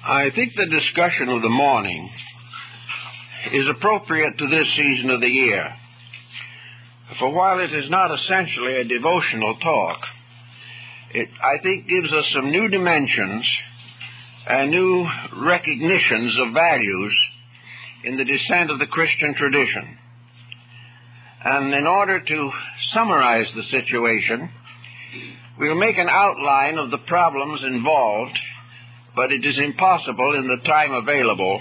I think the discussion of the morning is appropriate to this season of the year. For while it is not essentially a devotional talk, it, I think, gives us some new dimensions and new recognitions of values in the descent of the Christian tradition. And in order to summarize the situation, we'll make an outline of the problems involved, but it is impossible in the time available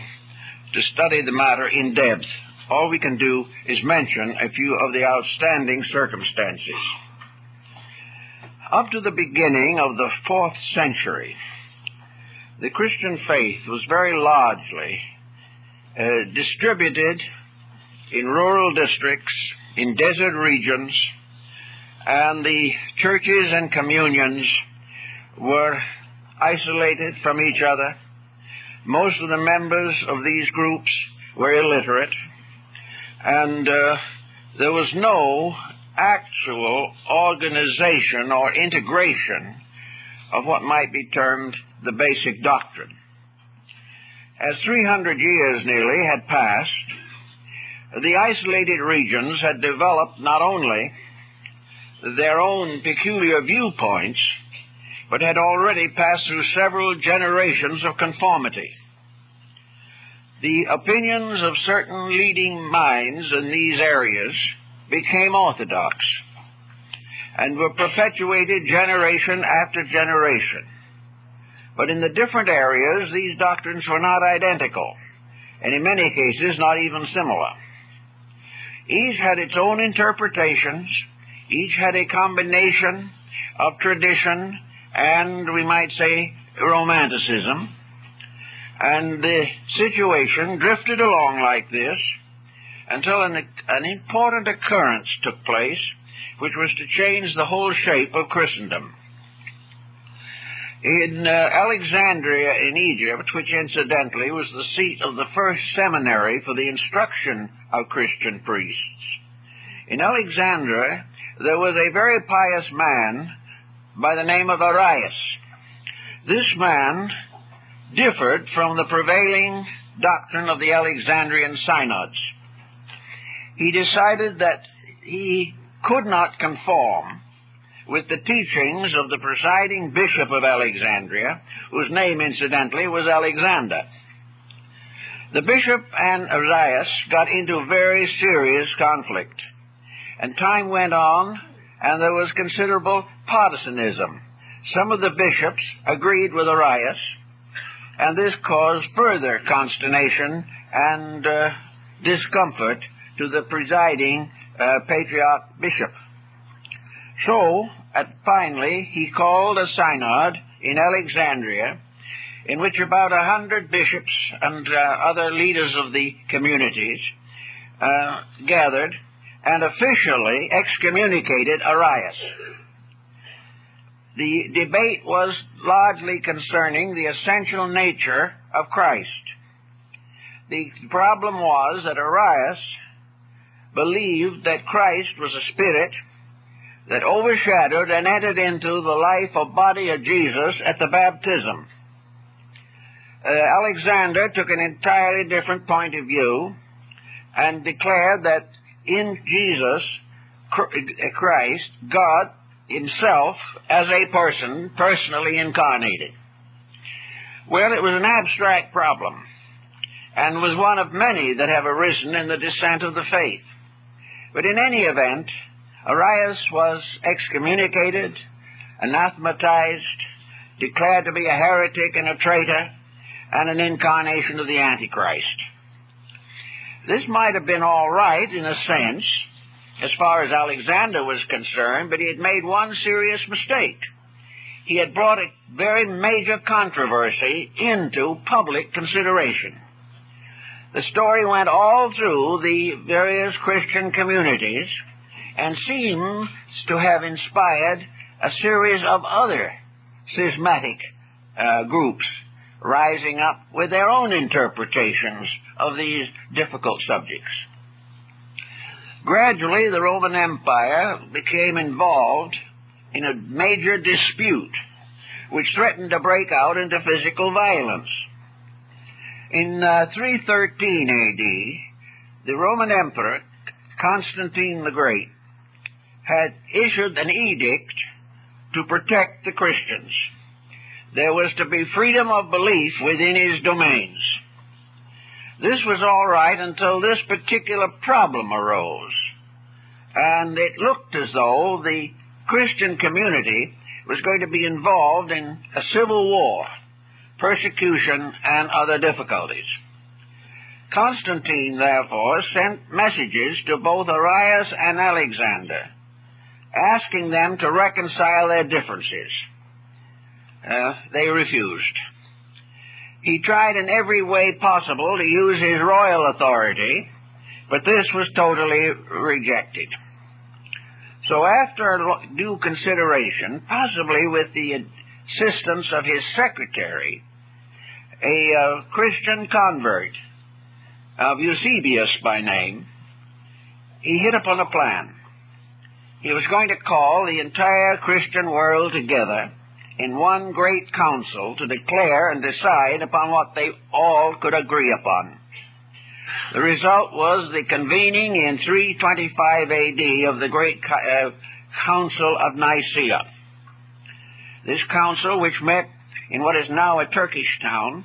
to study the matter in depth. All we can do is mention a few of the outstanding circumstances. Up to the beginning of the 4th century, the Christian faith was very largely distributed in rural districts, in desert regions, and the churches and communions were isolated from each other. Most of the members of these groups were illiterate, and there was no actual organization or integration of what might be termed the basic doctrine. As 300 years nearly had passed, the isolated regions had developed not only their own peculiar viewpoints, but had already passed through several generations of conformity. The opinions of certain leading minds in these areas became orthodox and were perpetuated generation after generation. But in the different areas, these doctrines were not identical, and in many cases not even similar. Each had its own interpretations, each had a combination of tradition and, we might say, romanticism, and the situation drifted along like this until an important occurrence took place, which was to change the whole shape of Christendom. In Alexandria in Egypt, which incidentally was the seat of the first seminary for the instruction of Christian priests, in Alexandria there was a very pious man by the name of Arius. This man differed from the prevailing doctrine of the Alexandrian synods. He decided that he could not conform with the teachings of the presiding bishop of Alexandria, whose name, incidentally, was Alexander. The bishop and Arius got into very serious conflict, and time went on, and there was considerable partisanism. Some of the bishops agreed with Arius, and this caused further consternation and discomfort to the presiding patriarch bishop. So, finally, he called a synod in Alexandria, in which about 100 bishops and other leaders of the communities gathered and officially excommunicated Arius. The debate was largely concerning the essential nature of Christ. The problem was that Arius believed that Christ was a spirit that overshadowed and entered into the life or body of Jesus at the baptism. Alexander took an entirely different point of view and declared that in Jesus Christ, God himself as a person, personally incarnated. Well, it was an abstract problem and was one of many that have arisen in the descent of the faith. But in any event, Arius was excommunicated, anathematized, declared to be a heretic and a traitor, and an incarnation of the Antichrist. This might have been all right in a sense, as far as Alexander was concerned, but he had made one serious mistake. He had brought a very major controversy into public consideration. The story went all through the various Christian communities and seems to have inspired a series of other schismatic groups rising up with their own interpretations of these difficult subjects. Gradually, the Roman Empire became involved in a major dispute which threatened to break out into physical violence. In 313 A.D., the Roman Emperor, Constantine the Great, had issued an edict to protect the Christians. There was to be freedom of belief within his domains. This was all right until this particular problem arose, and it looked as though the Christian community was going to be involved in a civil war, persecution, and other difficulties. Constantine, therefore, sent messages to both Arius and Alexander, asking them to reconcile their differences. They refused. He tried in every way possible to use his royal authority, but this was totally rejected. So after due consideration, possibly with the assistance of his secretary, a Christian convert of Eusebius by name, he hit upon a plan. He was going to call the entire Christian world together in one great council to declare and decide upon what they all could agree upon. The result was the convening in 325 A.D. of the great Council of Nicaea. This council, which met in what is now a Turkish town,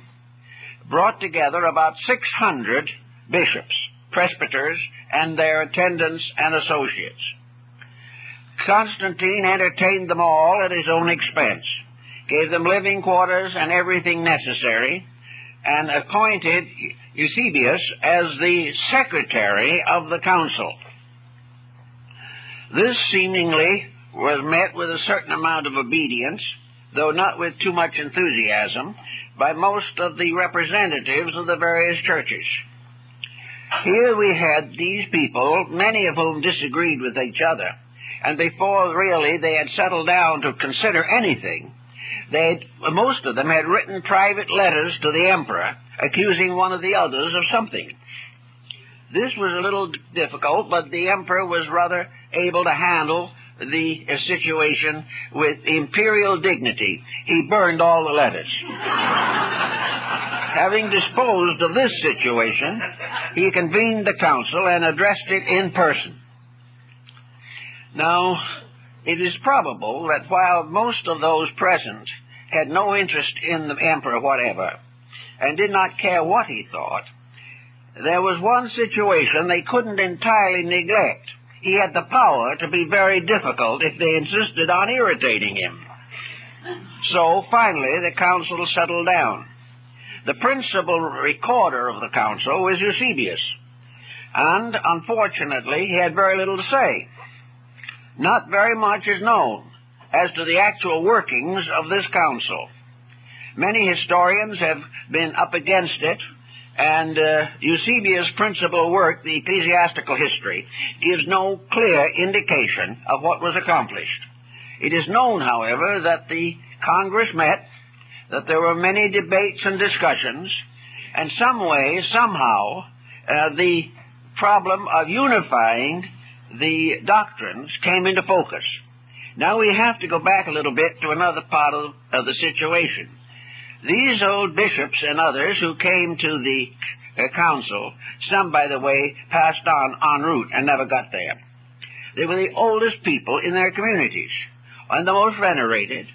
brought together about 600 bishops, presbyters, and their attendants and associates. Constantine entertained them all at his own expense, gave them living quarters and everything necessary, and appointed Eusebius as the secretary of the council. This seemingly was met with a certain amount of obedience, though not with too much enthusiasm, by most of the representatives of the various churches. Here we had these people, many of whom disagreed with each other, and before really they had settled down to consider anything, most of them had written private letters to the emperor accusing one of the others of something. This was a little difficult, but the emperor was rather able to handle the situation with imperial dignity. He burned all the letters. Having disposed of this situation, he convened the council and addressed it in person. Now, it is probable that while most of those present had no interest in the emperor whatever, and did not care what he thought, there was one situation they couldn't entirely neglect. He had the power to be very difficult if they insisted on irritating him. So, finally, the council settled down. The principal recorder of the council was Eusebius, and, unfortunately, he had very little to say. Not very much is known as to the actual workings of this council. Many historians have been up against it, and Eusebius' principal work, the Ecclesiastical History, gives no clear indication of what was accomplished. It is known, however, that the Congress met, that there were many debates and discussions, and some way, somehow, the problem of unifying the doctrines came into focus. Now we have to go back a little bit to another part of the situation. These old bishops and others who came to the council, some, by the way, passed on en route and never got there. They were the oldest people in their communities and the most venerated,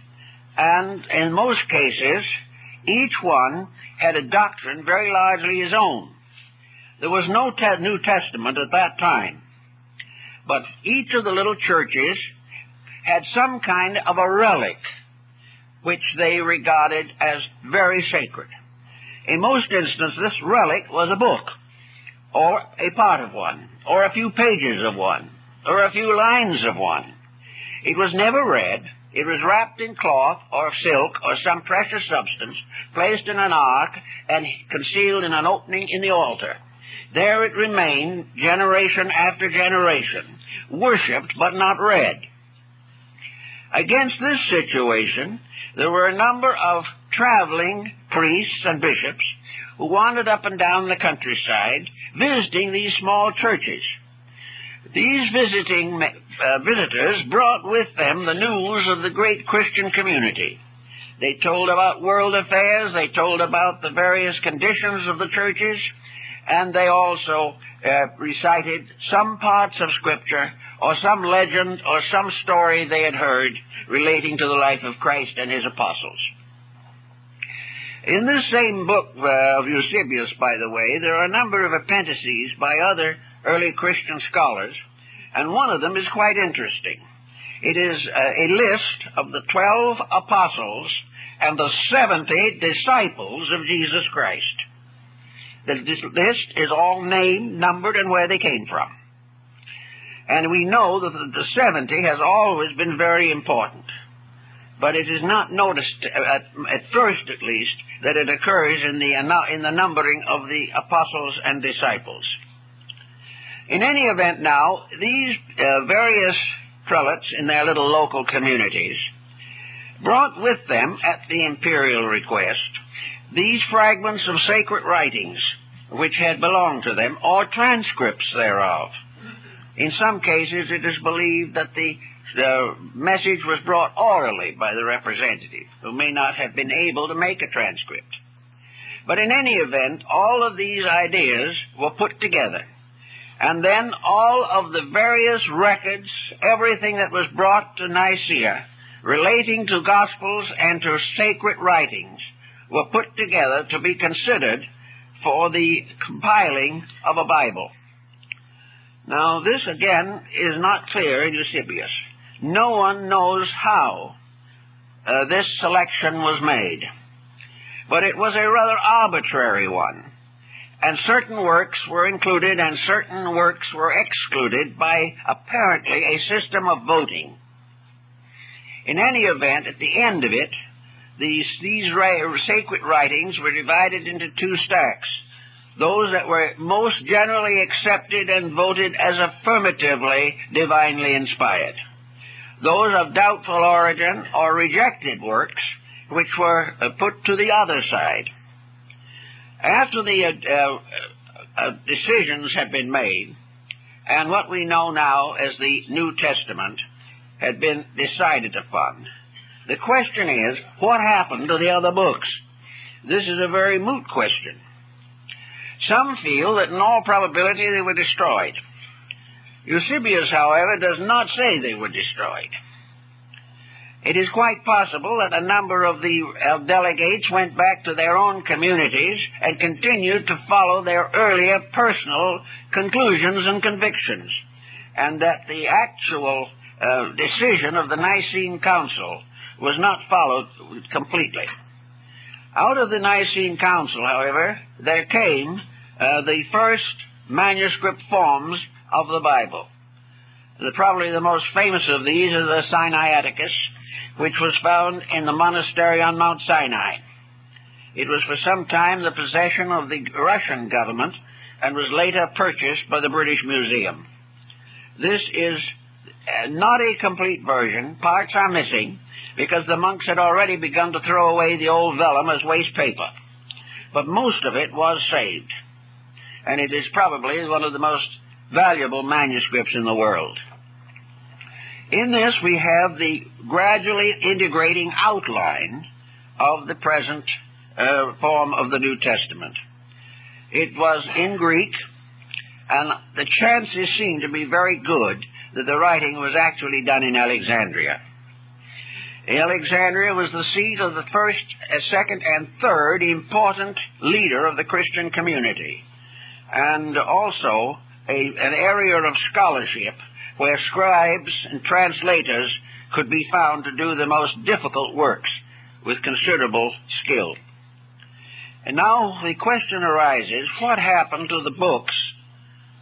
and in most cases, each one had a doctrine very largely his own. There was no New Testament at that time, but each of the little churches had some kind of a relic which they regarded as very sacred. In most instances, this relic was a book, or a part of one, or a few pages of one, or a few lines of one. It was never read. It was wrapped in cloth or silk or some precious substance, placed in an ark, and concealed in an opening in the altar. There it remained, generation after generation, worshipped but not read. Against this situation, there were a number of traveling priests and bishops who wandered up and down the countryside, visiting these small churches. These visitors brought with them the news of the great Christian community. They told about world affairs. They told about the various conditions of the churches. And they also recited some parts of Scripture or some legend or some story they had heard relating to the life of Christ and his apostles. In this same book of Eusebius, by the way, there are a number of appendices by other early Christian scholars, and one of them is quite interesting. It is a list of the 12 apostles and the 70 disciples of Jesus Christ. This list is all named, numbered, and where they came from. And we know that the 70 has always been very important. But it is not noticed, at first at least, that it occurs in the numbering of the apostles and disciples. In any event now, these various prelates in their little local communities brought with them, at the imperial request, these fragments of sacred writings which had belonged to them, or transcripts thereof. In some cases, it is believed that the message was brought orally by the representative, who may not have been able to make a transcript. But in any event, all of these ideas were put together. And then all of the various records, everything that was brought to Nicaea, relating to Gospels and to sacred writings, were put together to be considered for the compiling of a Bible. Now, this again is not clear in Eusebius. No one knows how this selection was made, but it was a rather arbitrary one, and certain works were included and certain works were excluded by apparently a system of voting. In any event, at the end of it, these sacred writings were divided into two stacks. Those that were most generally accepted and voted as affirmatively divinely inspired. Those of doubtful origin or rejected works, which were put to the other side. After the decisions had been made, and what we know now as the New Testament had been decided upon, the question is, what happened to the other books? This is a very moot question. Some feel that in all probability they were destroyed. Eusebius, however, does not say they were destroyed. It is quite possible that a number of the delegates went back to their own communities and continued to follow their earlier personal conclusions and convictions, and that the actual decision of the Nicene Council was not followed completely. Out of the Nicene Council, however, there came the first manuscript forms of the Bible. Probably the most famous of these is the Sinaiticus, which was found in the monastery on Mount Sinai. It was for some time the possession of the Russian government and was later purchased by the British Museum. This is not a complete version. Parts are missing because the monks had already begun to throw away the old vellum as waste paper. But most of it was saved, and it is probably one of the most valuable manuscripts in the world. In this we have the gradually integrating outline of the present form of the New Testament. It was in Greek, and the chances seem to be very good that the writing was actually done in Alexandria. Alexandria was the seat of the first, second, and third important leader of the Christian community, and also an area of scholarship where scribes and translators could be found to do the most difficult works with considerable skill. And now the question arises, what happened to the books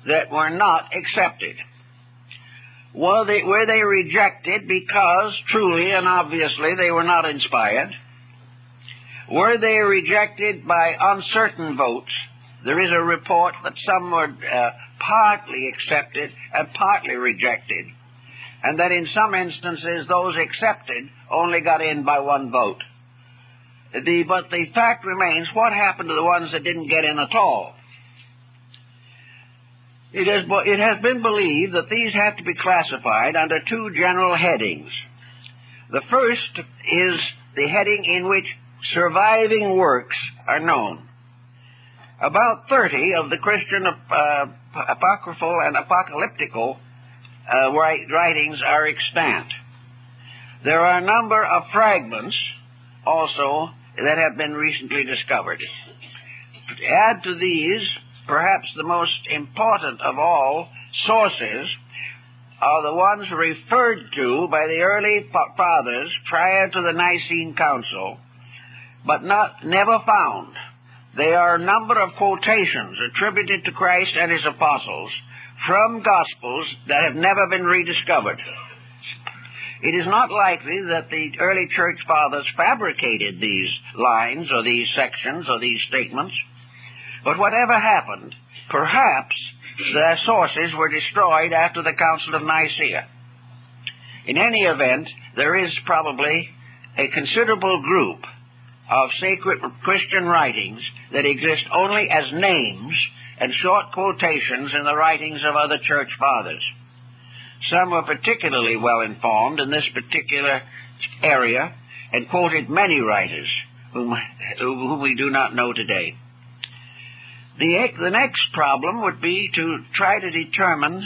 that were not accepted? Were they rejected because truly and obviously they were not inspired? Were they rejected by uncertain votes? There is a report that some were partly accepted and partly rejected, and that in some instances those accepted only got in by one vote. But the fact remains, what happened to the ones that didn't get in at all? It has been believed that these have to be classified under two general headings. The first is the heading in which surviving works are known. About 30 of the Christian apocryphal and apocalyptical writings are extant. There are a number of fragments also that have been recently discovered. To add to these, perhaps the most important of all sources are the ones referred to by the early fathers prior to the Nicene Council, but never found. They are a number of quotations attributed to Christ and his apostles from Gospels that have never been rediscovered. It is not likely that the early church fathers fabricated these lines or these sections or these statements, but whatever happened, perhaps their sources were destroyed after the Council of Nicaea. In any event, there is probably a considerable group of sacred Christian writings that exist only as names and short quotations in the writings of other church fathers. Some were particularly well informed in this particular area and quoted many writers whom we do not know today. The next problem would be to try to determine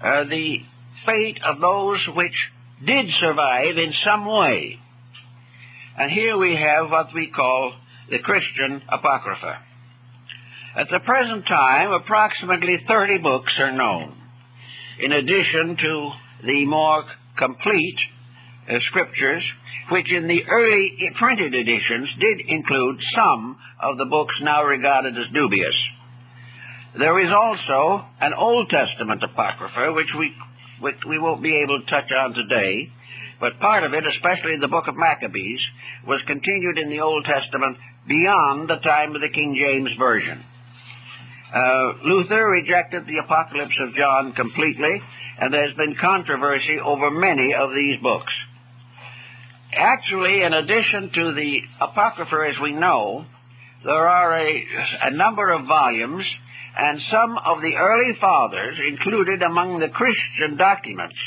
the fate of those which did survive in some way. And here we have what we call the Christian Apocrypha. At the present time, approximately 30 books are known, in addition to the more complete scriptures, which in the early printed editions did include some of the books now regarded as dubious. There is also an Old Testament Apocrypha, which we won't be able to touch on today, but part of it, especially the book of Maccabees, was continued in the Old Testament beyond the time of the King James Version. Luther rejected the Apocalypse of John completely, and there's been controversy over many of these books. Actually, in addition to the Apocrypha as we know, there are a number of volumes, and some of the early fathers included among the Christian documents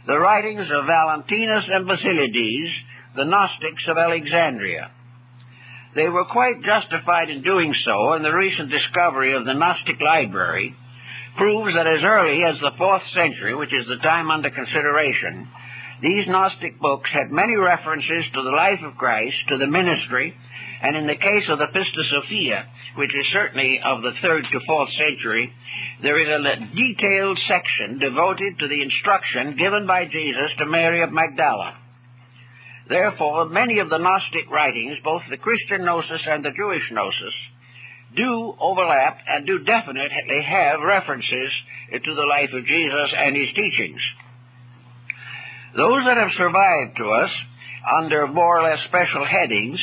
the writings of Valentinus and Basilides, the Gnostics of Alexandria. They were quite justified in doing so, and the recent discovery of the Gnostic library proves that as early as the 4th century, which is the time under consideration, these Gnostic books had many references to the life of Christ, to the ministry, and in the case of the Pista Sophia, which is certainly of the 3rd to 4th century, there is a detailed section devoted to the instruction given by Jesus to Mary of Magdala. Therefore, many of the Gnostic writings, both the Christian Gnosis and the Jewish Gnosis, do overlap and do definitely have references to the life of Jesus and his teachings. Those that have survived to us under more or less special headings,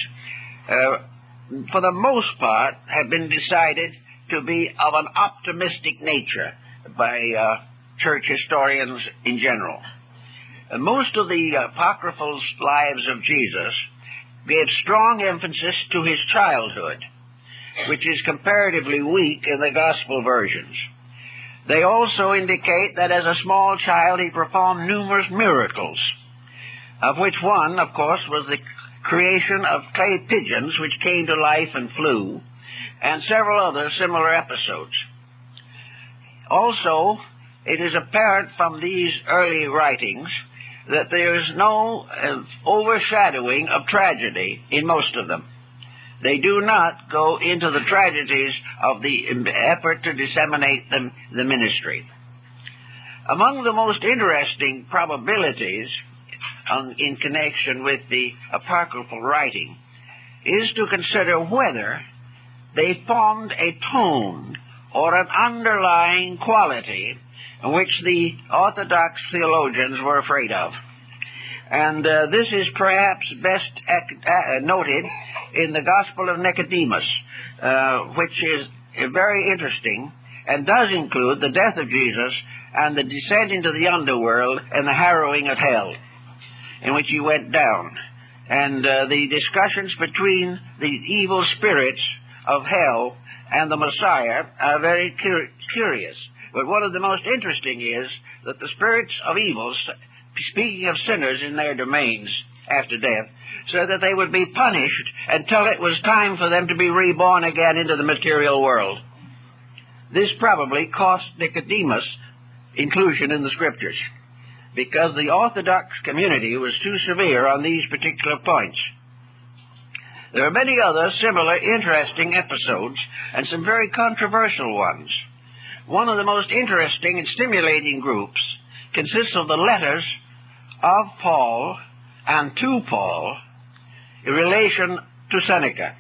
for the most part, have been decided to be of an optimistic nature by church historians in general. Most of the apocryphal lives of Jesus gave strong emphasis to his childhood, which is comparatively weak in the gospel versions. They also indicate that as a small child he performed numerous miracles, of which one, of course, was the creation of clay pigeons which came to life and flew, and several other similar episodes. Also, it is apparent from these early writings that there is no overshadowing of tragedy in most of them. They do not go into the tragedies of the effort to disseminate the ministry. Among the most interesting probabilities in connection with the apocryphal writing is to consider whether they formed a tone or an underlying quality which the Orthodox theologians were afraid of. And this is perhaps best noted in the Gospel of Nicodemus, which is very interesting and does include the death of Jesus and the descent into the underworld and the harrowing of hell, in which he went down. And the discussions between the evil spirits of hell and the Messiah are very curious. But one of the most interesting is that the spirits of evil, speaking of sinners in their domains, after death, so that they would be punished until it was time for them to be reborn again into the material world. This probably cost Nicodemus inclusion in the Scriptures, because the Orthodox community was too severe on these particular points. There are many other similar interesting episodes, and some very controversial ones. One of the most interesting and stimulating groups consists of the letters of Paul and to Paul in relation to Seneca.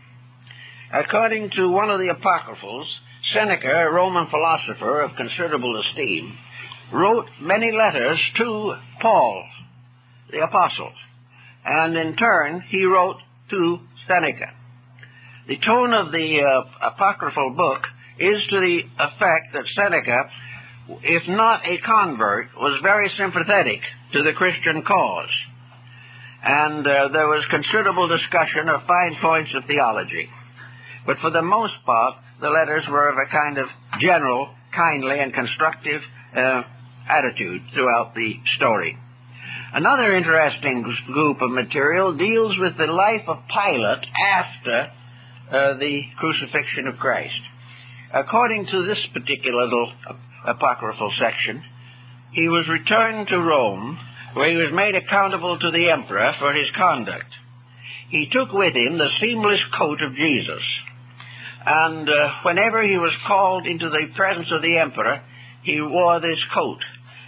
According to one of the apocryphals, Seneca, a Roman philosopher of considerable esteem, wrote many letters to Paul, the apostle, and in turn he wrote to Seneca. The tone of the apocryphal book is to the effect that Seneca, if not a convert, was very sympathetic to the Christian cause. And there was considerable discussion of fine points of theology. But for the most part, the letters were of a kind of general, kindly, and constructive attitude throughout the story. Another interesting group of material deals with the life of Pilate after the crucifixion of Christ. According to this particular little apocryphal section, he was returned to Rome, where he was made accountable to the emperor for his conduct. He took with him the seamless coat of Jesus, and whenever he was called into the presence of the emperor, he wore this coat.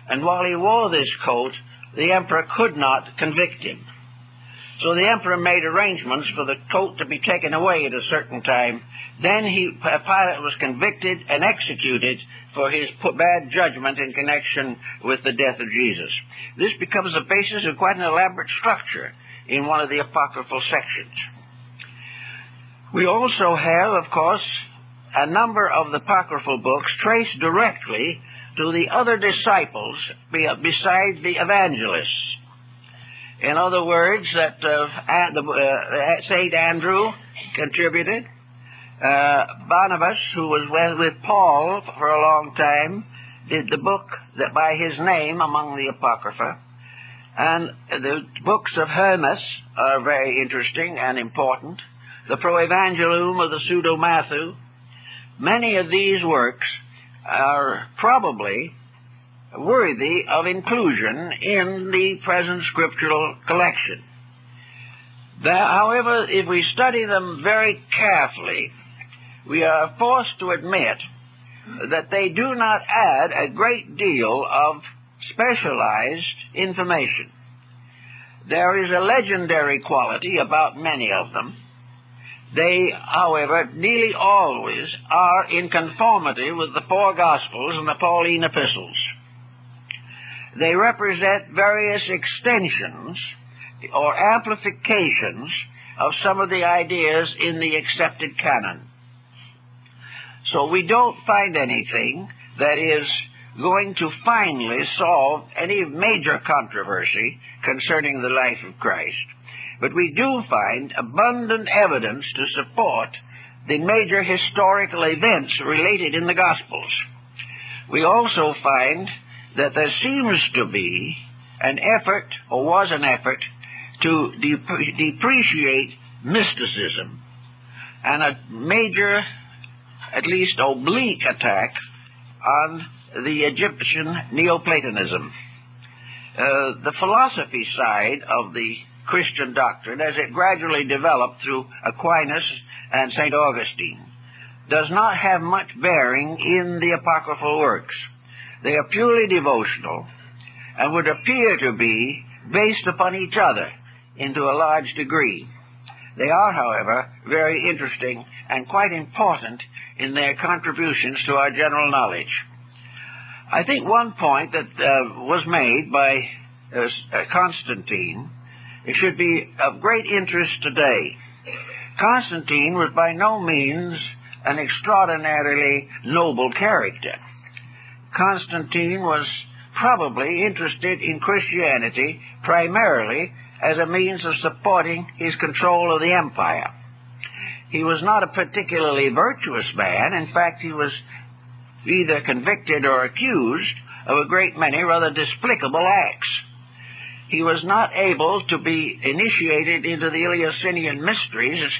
And while he wore this coat, the emperor could not convict him. So the emperor made arrangements for the coat to be taken away at a certain time. Then Pilate was convicted and executed for his bad judgment in connection with the death of Jesus. This becomes the basis of quite an elaborate structure in one of the apocryphal sections. We also have, of course, a number of the apocryphal books traced directly to the other disciples besides the evangelists. In other words, that St. Andrew contributed. Barnabas, who was with Paul for a long time, did the book that by his name among the Apocrypha. And the books of Hermas are very interesting and important. The Proevangelium of the Pseudo-Matthew. Many of these works are probably worthy of inclusion in the present scriptural collection. However, if we study them very carefully, we are forced to admit that they do not add a great deal of specialized information. There is a legendary quality about many of them. They, however, nearly always are in conformity with the four Gospels and the Pauline epistles. They represent various extensions or amplifications of some of the ideas in the accepted canon. So we don't find anything that is going to finally solve any major controversy concerning the life of Christ. But we do find abundant evidence to support the major historical events related in the Gospels. We also find that there seems to be an effort, or was an effort, to depreciate mysticism, and a major, at least oblique, attack on the Egyptian Neoplatonism. The philosophy side of the Christian doctrine, as it gradually developed through Aquinas and St. Augustine, does not have much bearing in the apocryphal works. They are purely devotional and would appear to be based upon each other into a large degree. They are, however, very interesting and quite important in their contributions to our general knowledge. I think one point that was made by Constantine, it should be of great interest today. Constantine was by no means an extraordinarily noble character. Constantine was probably interested in Christianity primarily as a means of supporting his control of the empire. He was not a particularly virtuous man. In fact, he was either convicted or accused of a great many rather despicable acts. he was not able to be initiated into the Eleusinian mysteries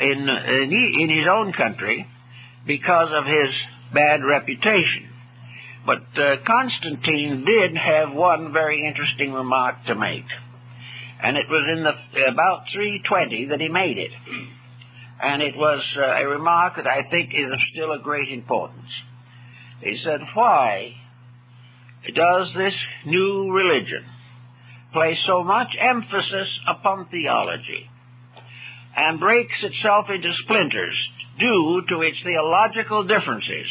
in his own country because of his bad reputation. But Constantine did have one very interesting remark to make, and it was in about 320 that he made it. And it was a remark that I think is of still a great importance. He said, "Why does this new religion place so much emphasis upon theology and breaks itself into splinters due to its theological differences,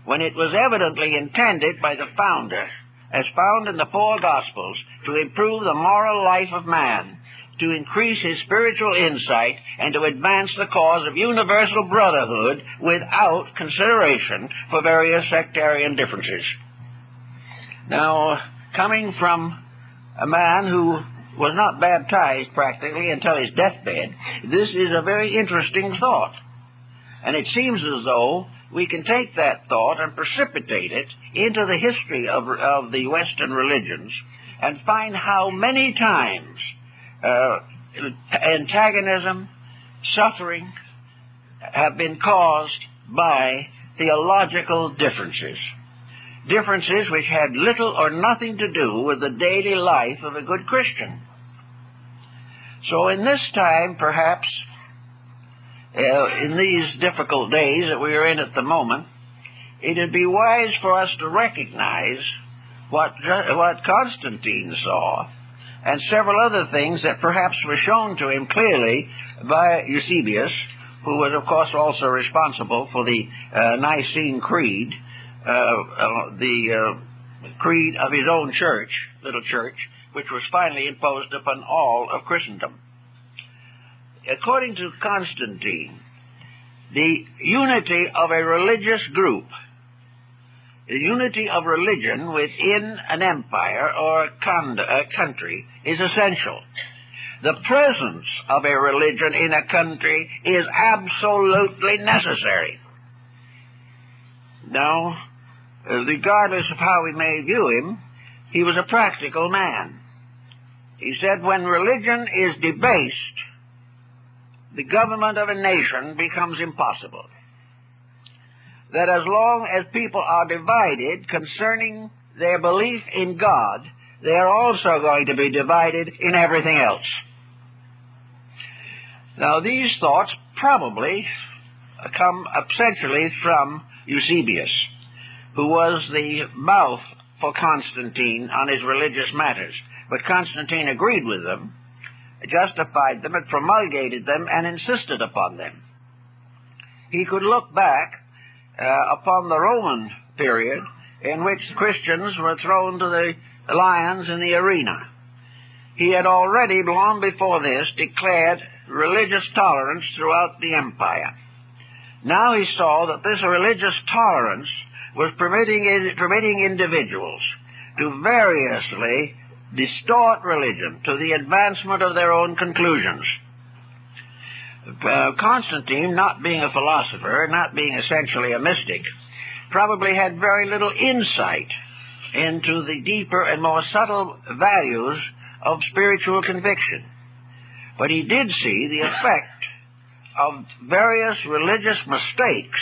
when it was evidently intended by the founder, as found in the four Gospels, to improve the moral life of man, to increase his spiritual insight, and to advance the cause of universal brotherhood without consideration for various sectarian differences?" Now, coming from a man who was not baptized practically until his deathbed, this is a very interesting thought. And it seems as though we can take that thought and precipitate it into the history of the Western religions and find how many times antagonism, suffering have been caused by theological differences. Differences which had little or nothing to do with the daily life of a good Christian. So in this time, perhaps, in these difficult days that we are in at the moment, it would be wise for us to recognize what Constantine saw, and several other things that perhaps were shown to him clearly by Eusebius, who was, of course, also responsible for the Nicene Creed, the creed of his own church, little church, which was finally imposed upon all of Christendom. According to Constantine, the unity of a religious group, the unity of religion within an empire or a country, is essential. The presence of a religion in a country is absolutely necessary. Now, regardless of how we may view him, he was a practical man. He said, when religion is debased, the government of a nation becomes impossible. That as long as people are divided concerning their belief in God, they are also going to be divided in everything else. Now, these thoughts probably come essentially from Eusebius, who was the mouth for Constantine on his religious matters. But Constantine agreed with them, justified them, and promulgated them, and insisted upon them. He could look back upon the Roman period in which Christians were thrown to the lions in the arena. He had already, long before this, declared religious tolerance throughout the empire. Now he saw that this religious tolerance was permitting individuals to variously distort religion to the advancement of their own conclusions. Constantine, not being a philosopher, not being essentially a mystic, probably had very little insight into the deeper and more subtle values of spiritual conviction. But he did see the effect of various religious mistakes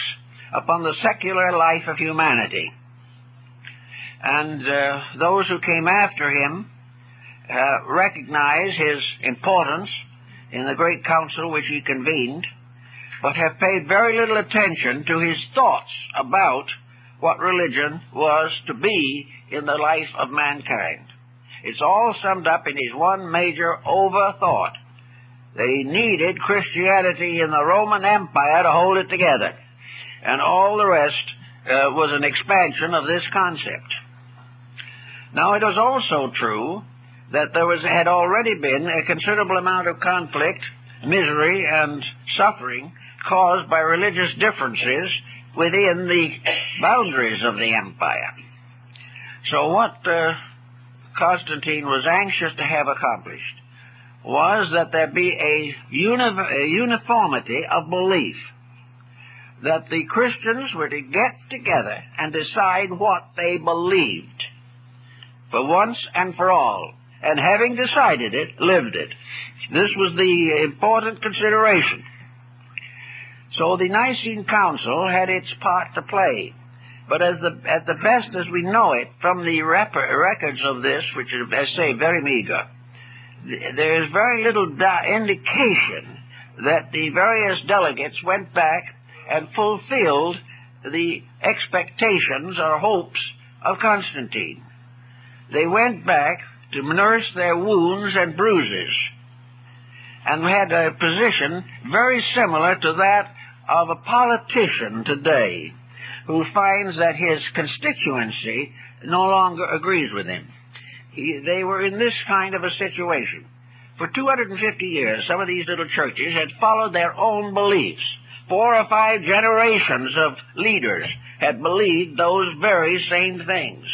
upon the secular life of humanity. And those who came after him recognize his importance in the great council which he convened, but have paid very little attention to his thoughts about what religion was to be in the life of mankind. It's all summed up in his one major overthought. They needed Christianity in the Roman Empire to hold it together, and all the rest was an expansion of this concept. Now, it was also true that there had already been a considerable amount of conflict, misery, and suffering caused by religious differences within the boundaries of the empire. So what Constantine was anxious to have accomplished was that there be a uniformity of belief, that the Christians were to get together and decide what they believed, for once and for all, and having decided it, lived it. This was the important consideration. So the Nicene Council had its part to play. But at the best as we know it, from the records of this, which are, as I say, very meager, there is very little indication that the various delegates went back and fulfilled the expectations or hopes of Constantine. They went back to nurse their wounds and bruises, and had a position very similar to that of a politician today who finds that his constituency no longer agrees with him. They were in this kind of a situation. For 250 years, some of these little churches had followed their own beliefs. 4 or 5 generations of leaders had believed those very same things.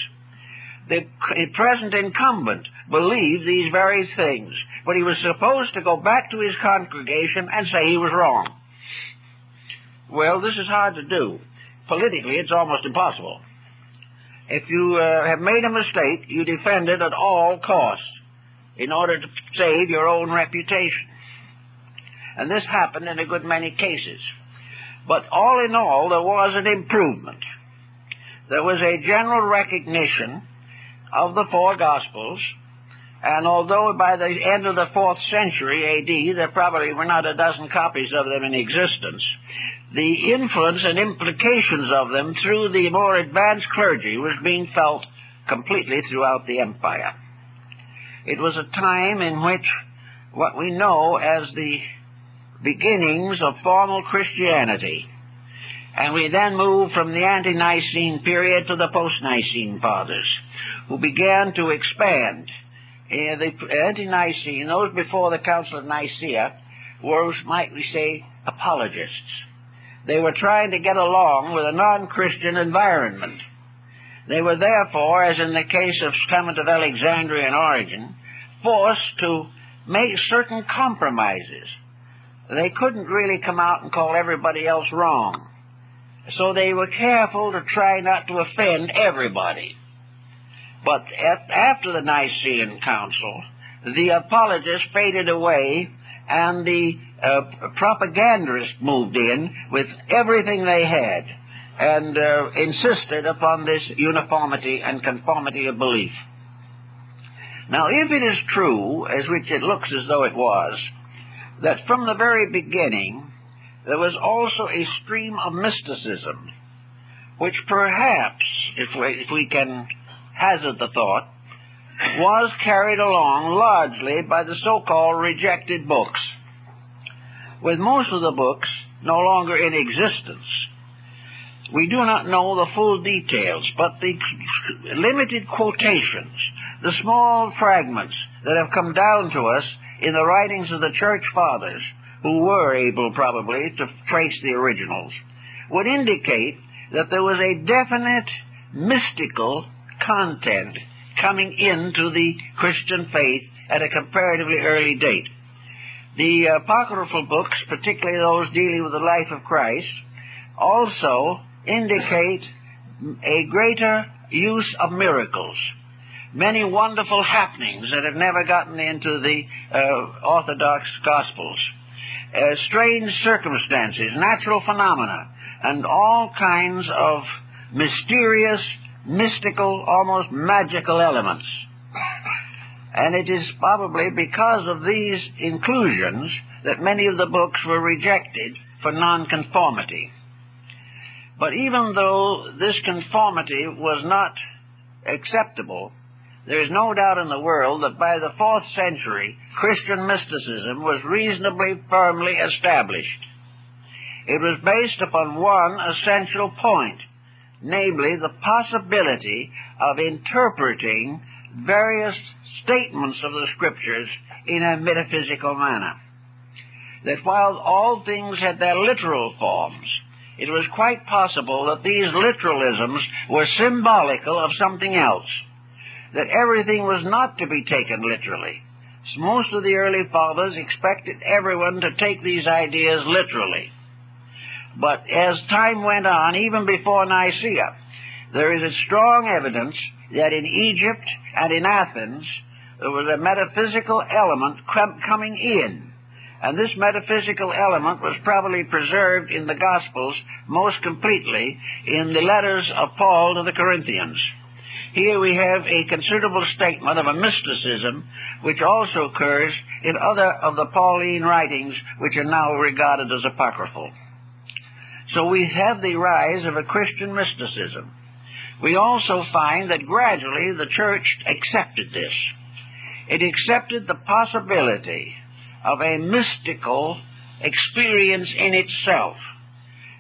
The present incumbent believed these very things, but he was supposed to go back to his congregation and say he was wrong. Well, this is hard to do. Politically, it's almost impossible. If you have made a mistake, you defend it at all costs in order to save your own reputation. And this happened in a good many cases. But all in all, there was an improvement. There was a general recognition of the 4 Gospels, and although by the end of the 4th century A.D. there probably were not a dozen copies of them in existence, the influence and implications of them through the more advanced clergy was being felt completely throughout the empire. It was a time in which what we know as the beginnings of formal Christianity, and we then move from the ante-Nicene period to the post-Nicene fathers, who began to expand. The ante-Nicene, those before the Council of Nicaea, were, might we say, apologists. They were trying to get along with a non-Christian environment. They were therefore, as in the case of Clement of Alexandria and Origen, forced to make certain compromises. They couldn't really come out and call everybody else wrong. So they were careful to try not to offend everybody. But after the Nicene Council, the apologists faded away, and the propagandists moved in with everything they had, and insisted upon this uniformity and conformity of belief. Now, if it is true, as which it looks as though it was, that from the very beginning there was also a stream of mysticism, which perhaps, if we can hazard the thought, was carried along largely by the so-called rejected books. With most of the books no longer in existence, we do not know the full details, but the limited quotations, the small fragments that have come down to us in the writings of the Church Fathers, who were able probably to trace the originals, would indicate that there was a definite mystical content coming into the Christian faith at a comparatively early date. The apocryphal books, particularly those dealing with the life of Christ, also indicate a greater use of miracles, many wonderful happenings that have never gotten into the Orthodox Gospels, strange circumstances, natural phenomena, and all kinds of mysterious, mystical, almost magical elements. And it is probably because of these inclusions that many of the books were rejected for nonconformity. But even though this conformity was not acceptable, there is no doubt in the world that by the 4th century, Christian mysticism was reasonably firmly established. It was based upon one essential point, namely the possibility of interpreting various statements of the Scriptures in a metaphysical manner. That while all things had their literal forms, it was quite possible that these literalisms were symbolical of something else, that everything was not to be taken literally. So most of the early fathers expected everyone to take these ideas literally. But as time went on, even before Nicaea, there is a strong evidence that in Egypt and in Athens, there was a metaphysical element coming in. And this metaphysical element was probably preserved in the Gospels most completely in the letters of Paul to the Corinthians. Here we have a considerable statement of a mysticism which also occurs in other of the Pauline writings which are now regarded as apocryphal. So we have the rise of a Christian mysticism. We also find that gradually the church accepted this. It accepted the possibility of a mystical experience in itself.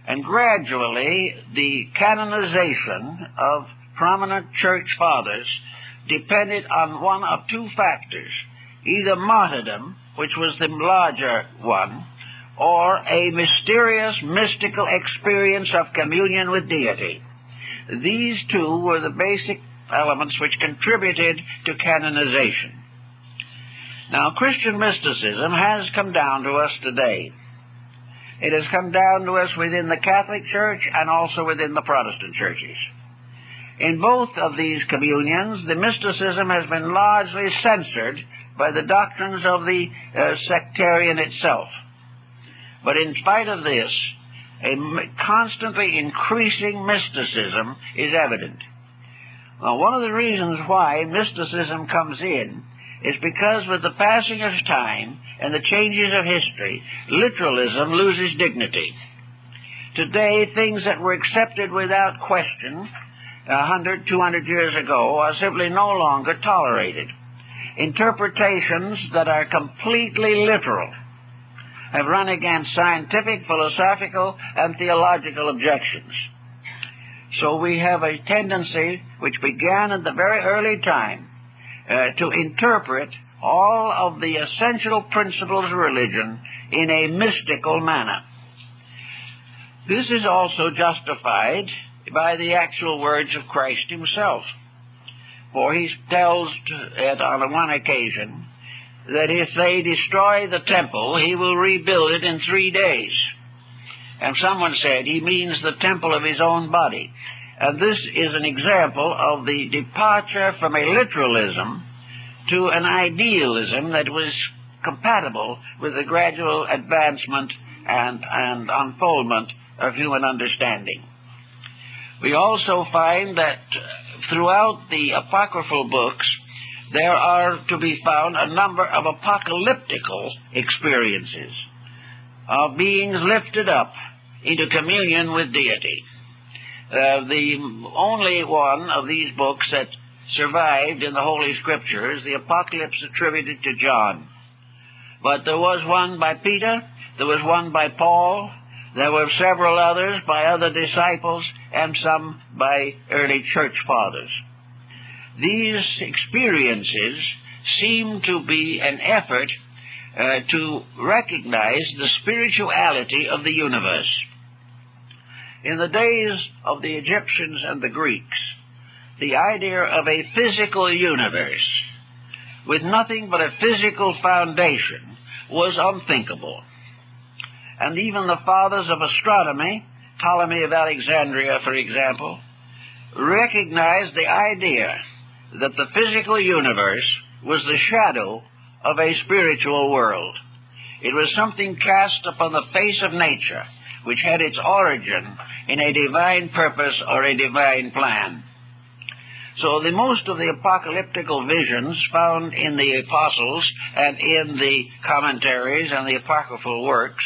And gradually the canonization of prominent church fathers depended on one of two factors, either martyrdom, which was the larger one, or a mysterious mystical experience of communion with deity. These two were the basic elements which contributed to canonization. Now, Christian mysticism has come down to us today. It has come down to us within the Catholic Church and also within the Protestant churches. In both of these communions, the mysticism has been largely censored by the doctrines of the sectarian itself. But in spite of this, a constantly increasing mysticism is evident. Now, one of the reasons why mysticism comes in is because with the passing of time and the changes of history, literalism loses dignity. Today, things that were accepted without question 100, 200 years ago are simply no longer tolerated. Interpretations that are completely literal have run against scientific, philosophical, and theological objections. So we have a tendency, which began at the very early time, to interpret all of the essential principles of religion in a mystical manner. This is also justified by the actual words of Christ himself. For he tells on one occasion that if they destroy the temple, he will rebuild it in 3 days. And someone said he means the temple of his own body. And this is an example of the departure from a literalism to an idealism that was compatible with the gradual advancement and unfoldment of human understanding. We also find that throughout the apocryphal books, there are to be found a number of apocalyptical experiences of beings lifted up into communion with deity. The only one of these books that survived in the Holy Scriptures, the Apocalypse attributed to John. But there was one by Peter, there was one by Paul, there were several others by other disciples, and some by early church fathers. These experiences seem to be an effort to recognize the spirituality of the universe. In the days of the Egyptians and the Greeks, the idea of a physical universe with nothing but a physical foundation was unthinkable. And even the fathers of astronomy, Ptolemy of Alexandria, for example, recognized the idea that the physical universe was the shadow of a spiritual world. It was something cast upon the face of nature, which had its origin in a divine purpose or a divine plan. So the most of the apocalyptical visions found in the apostles and in the commentaries and the apocryphal works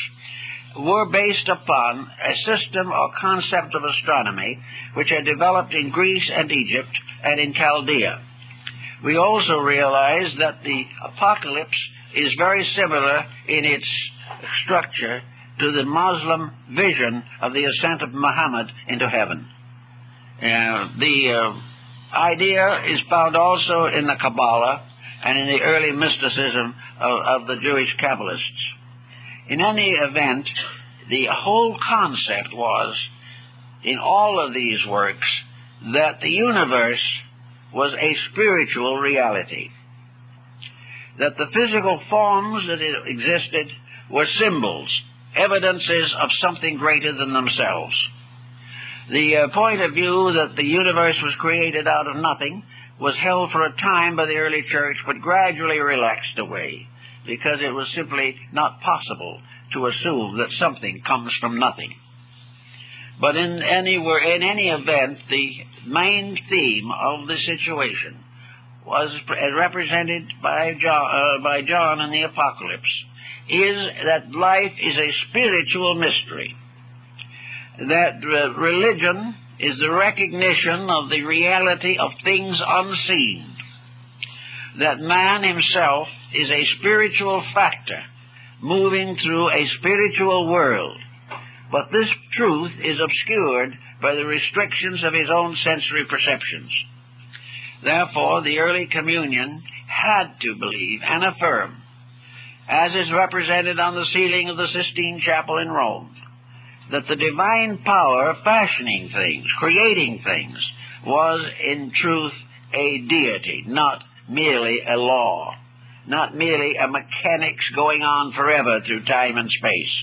were based upon a system or concept of astronomy which had developed in Greece and Egypt and in Chaldea. We also realize that the apocalypse is very similar in its structure to the Muslim vision of the ascent of Muhammad into heaven. The idea is found also in the Kabbalah and in the early mysticism of the Jewish Kabbalists. In any event, the whole concept was, in all of these works, that the universe was a spiritual reality, that the physical forms that existed were symbols, evidences of something greater than themselves. The point of view that the universe was created out of nothing was held for a time by the early church, but gradually relaxed away, because it was simply not possible to assume that something comes from nothing. But in any event, the main theme of the situation was represented by John in the Apocalypse, is that life is a spiritual mystery, that religion is the recognition of the reality of things unseen, that man himself is a spiritual factor moving through a spiritual world, but this truth is obscured by the restrictions of his own sensory perceptions. Therefore, the early communion had to believe and affirm, as is represented on the ceiling of the Sistine Chapel in Rome, that the divine power fashioning things, creating things, was in truth a deity, not merely a law, not merely a mechanics going on forever through time and space,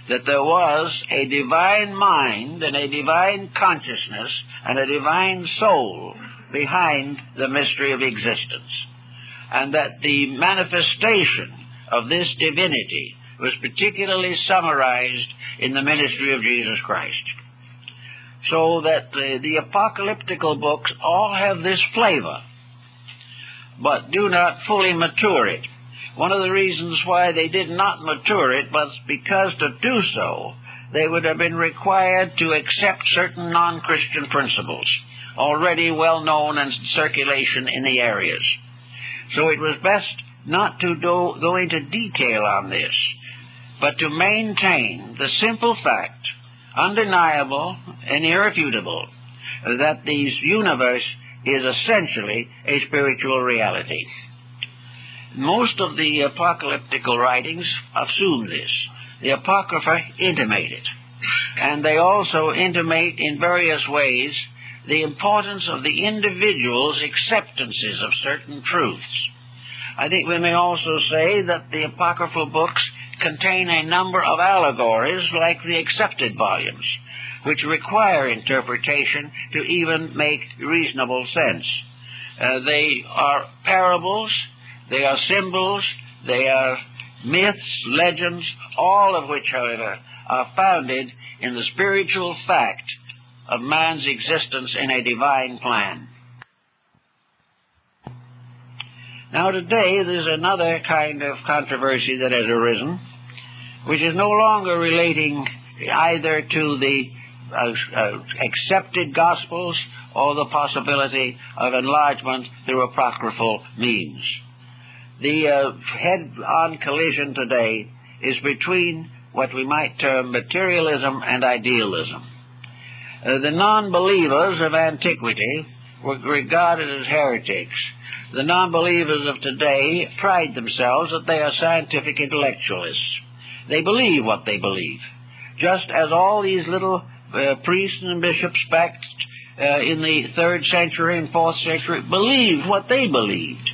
that there was a divine mind and a divine consciousness and a divine soul behind the mystery of existence, and that the manifestation of this divinity was particularly summarized in the ministry of Jesus Christ. So that the apocalyptical books all have this flavor, but do not fully mature it. One of the reasons why they did not mature it was because to do so, they would have been required to accept certain non-Christian principles, already well known and in circulation in the areas. So it was best not to go into detail on this, but to maintain the simple fact, undeniable and irrefutable, that the universe is essentially a spiritual reality. Most of the apocalyptical writings assume this. The Apocrypha intimate it, and they also intimate in various ways the importance of the individual's acceptances of certain truths. I think we may also say that the apocryphal books contain a number of allegories like the accepted volumes, which require interpretation to even make reasonable sense. They are parables, they are symbols, they are myths, legends, all of which, however, are founded in the spiritual fact of man's existence in a divine plan. Now today there's another kind of controversy that has arisen, which is no longer relating either to the accepted Gospels or the possibility of enlargement through apocryphal means. The head-on collision today is between what we might term materialism and idealism. The non-believers of antiquity were regarded as heretics. The non-believers of today pride themselves that they are scientific intellectualists. They believe what they believe, just as all these little priests and bishops back in the 3rd century and 4th century believed what they believed.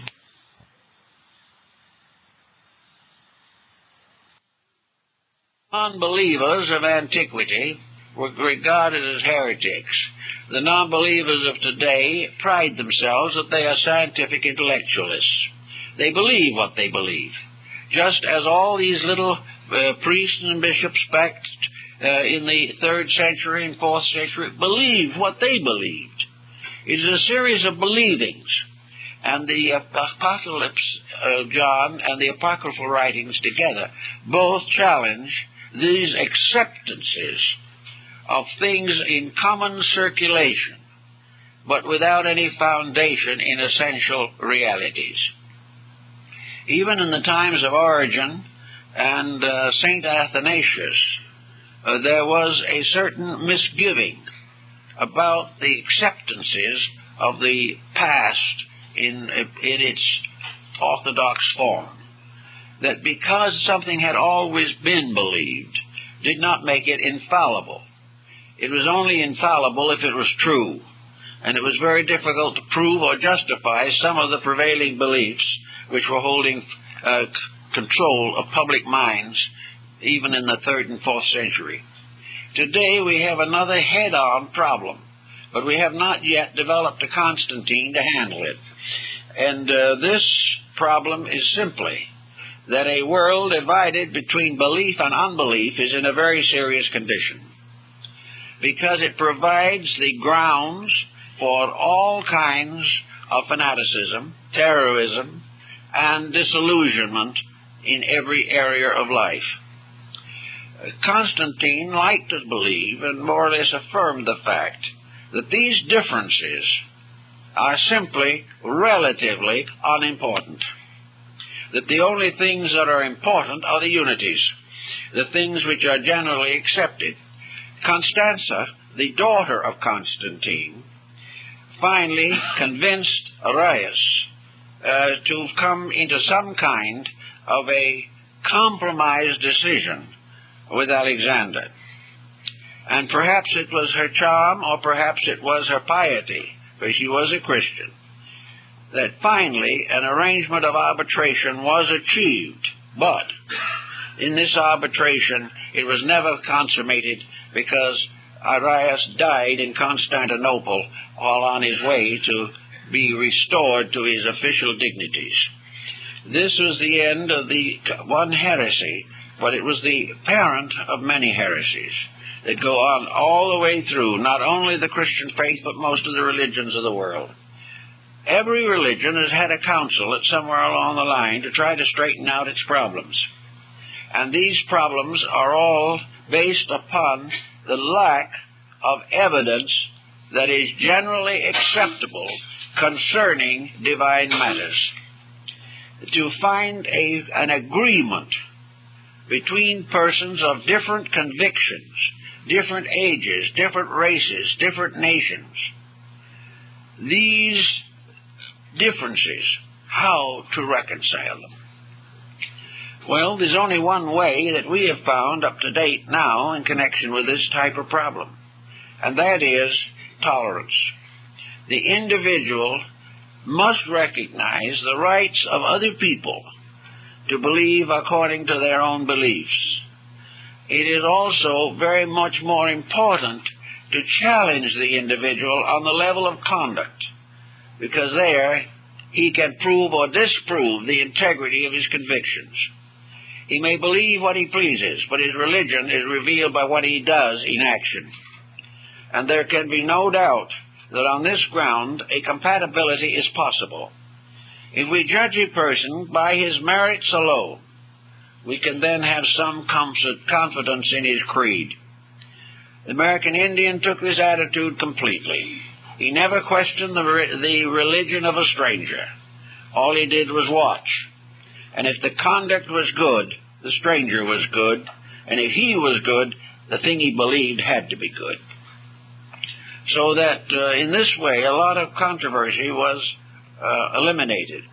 Non-believers of antiquity were regarded as heretics. The non-believers of today pride themselves that they are scientific intellectualists. They believe what they believe, just as all these little priests and bishops back in the 3rd century and 4th century believed what they believed. It is a series of believings, and the Apocalypse of John and the apocryphal writings together both challenge these acceptances of things in common circulation, but without any foundation in essential realities. Even in the times of Origen and St. Athanasius, there was a certain misgiving about the acceptances of the past in its orthodox form, that because something had always been believed did not make it infallible. It was only infallible if it was true, and it was very difficult to prove or justify some of the prevailing beliefs which were holding control of public minds even in the 3rd and 4th century. Today we have another head-on problem but we have not yet developed a Constantine to handle it. And this problem is simply that a world divided between belief and unbelief is in a very serious condition, because it provides the grounds for all kinds of fanaticism, terrorism, and disillusionment in every area of life. Constantine liked to believe and more or less affirmed the fact that these differences are simply relatively unimportant, that the only things that are important are the unities, the things which are generally accepted. Constanza, the daughter of Constantine, finally convinced Arius to come into some kind of a compromise decision with Alexander. And perhaps it was her charm, or perhaps it was her piety, for she was a Christian, that finally an arrangement of arbitration was achieved. But in this arbitration, it was never consummated because Arius died in Constantinople while on his way to be restored to his official dignities. This was the end of the one heresy, but it was the parent of many heresies that go on all the way through, not only the Christian faith, but most of the religions of the world. Every religion has had a council at somewhere along the line to try to straighten out its problems. And these problems are all based upon the lack of evidence that is generally acceptable concerning divine matters. To find an agreement between persons of different convictions, different ages, different races, different nations, these differences, how to reconcile them? Well, there's only one way that we have found up to date now in connection with this type of problem, and that is tolerance. The individual must recognize the rights of other people to believe according to their own beliefs. It is also very much more important to challenge the individual on the level of conduct, because there he can prove or disprove the integrity of his convictions. He may believe what he pleases, but his religion is revealed by what he does in action. And there can be no doubt that on this ground a compatibility is possible. If we judge a person by his merits alone, we can then have some confidence in his creed. The American Indian took this attitude completely. He never questioned the religion of a stranger. All he did was watch. And if the conduct was good, the stranger was good. And if he was good, the thing he believed had to be good. So that in this way, a lot of controversy was eliminated.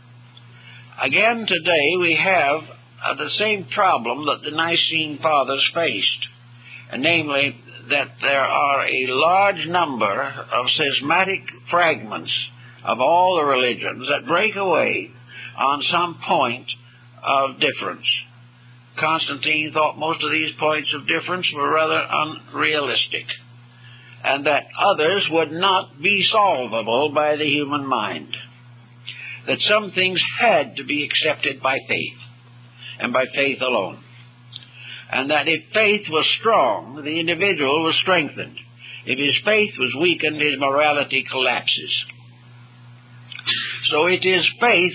Again, today we have the same problem that the Nicene Fathers faced, and namely that there are a large number of schismatic fragments of all the religions that break away on some point of difference. Constantine thought most of these points of difference were rather unrealistic, and that others would not be solvable by the human mind, that some things had to be accepted by faith, and by faith alone, and that if faith was strong, the individual was strengthened. If his faith was weakened, his morality collapses. So it is faith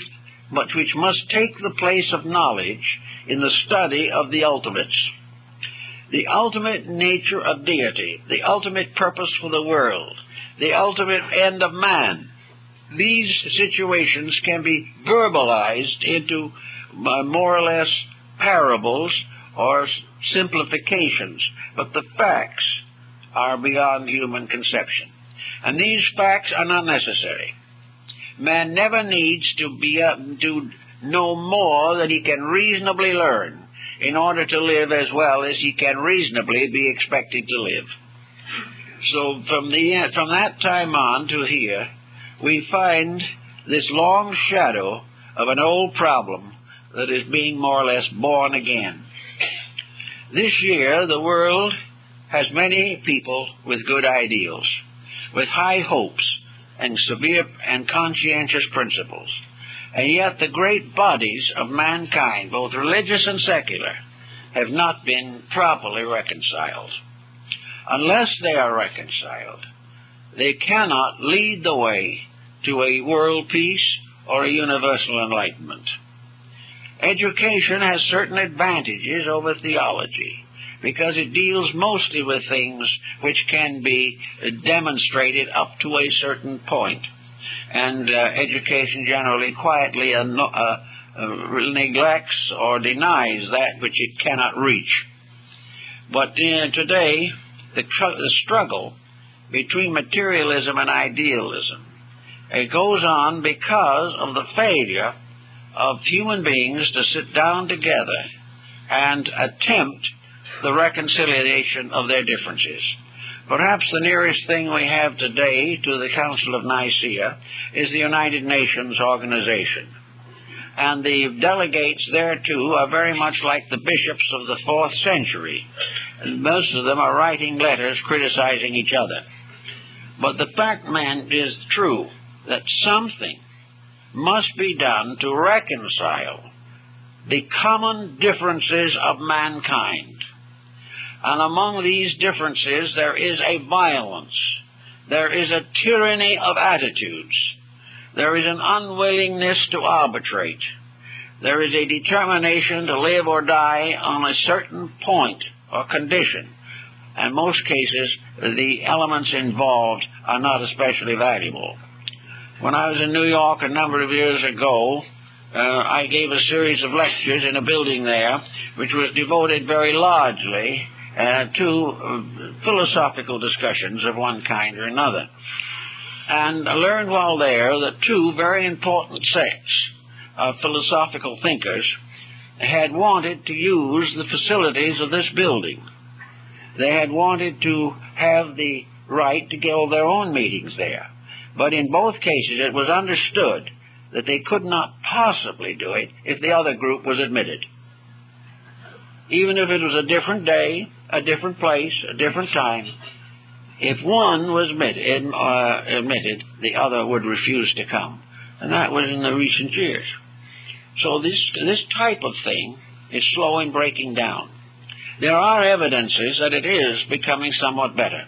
which must take the place of knowledge in the study of the ultimates. The ultimate nature of deity, the ultimate purpose for the world, the ultimate end of man. These situations can be verbalized into more or less parables or simplifications, but the facts are beyond human conception. And these facts are not necessary. Man never needs to know more than he can reasonably learn in order to live as well as he can reasonably be expected to live. So from that time on to here, we find this long shadow of an old problem that is being more or less born again. This year, the world has many people with good ideals. with high hopes and severe and conscientious principles. And yet the great bodies of mankind, both religious and secular, have not been properly reconciled. Unless they are reconciled, they cannot lead the way to a world peace or a universal enlightenment. Education has certain advantages over theology because it deals mostly with things which can be demonstrated up to a certain point. And education generally quietly neglects or denies that which it cannot reach. But today, the struggle between materialism and idealism, it goes on because of the failure of human beings to sit down together and attempt the reconciliation of their differences. Perhaps the nearest thing we have today to the Council of Nicaea is the United Nations organization. And the delegates thereto are very much like the bishops of the 4th century. And most of them are writing letters criticizing each other. But the fact, man, is true that something must be done to reconcile the common differences of mankind. And among these differences there is a violence, there is a tyranny of attitudes, there is an unwillingness to arbitrate, there is a determination to live or die on a certain point or condition. And in most cases, the elements involved are not especially valuable. When I was in New York a number of years ago, I gave a series of lectures in a building there, which was devoted very largely to philosophical discussions of one kind or another. And I learned while there that two very important sects of philosophical thinkers had wanted to use the facilities of this building. They had wanted to have the right to hold their own meetings there. But in both cases it was understood that they could not possibly do it if the other group was admitted. Even if it was a different day, a different place, a different time, if one was admitted, the other would refuse to come. And that was in the recent years. So this type of thing is slow in breaking down. There are evidences that it is becoming somewhat better.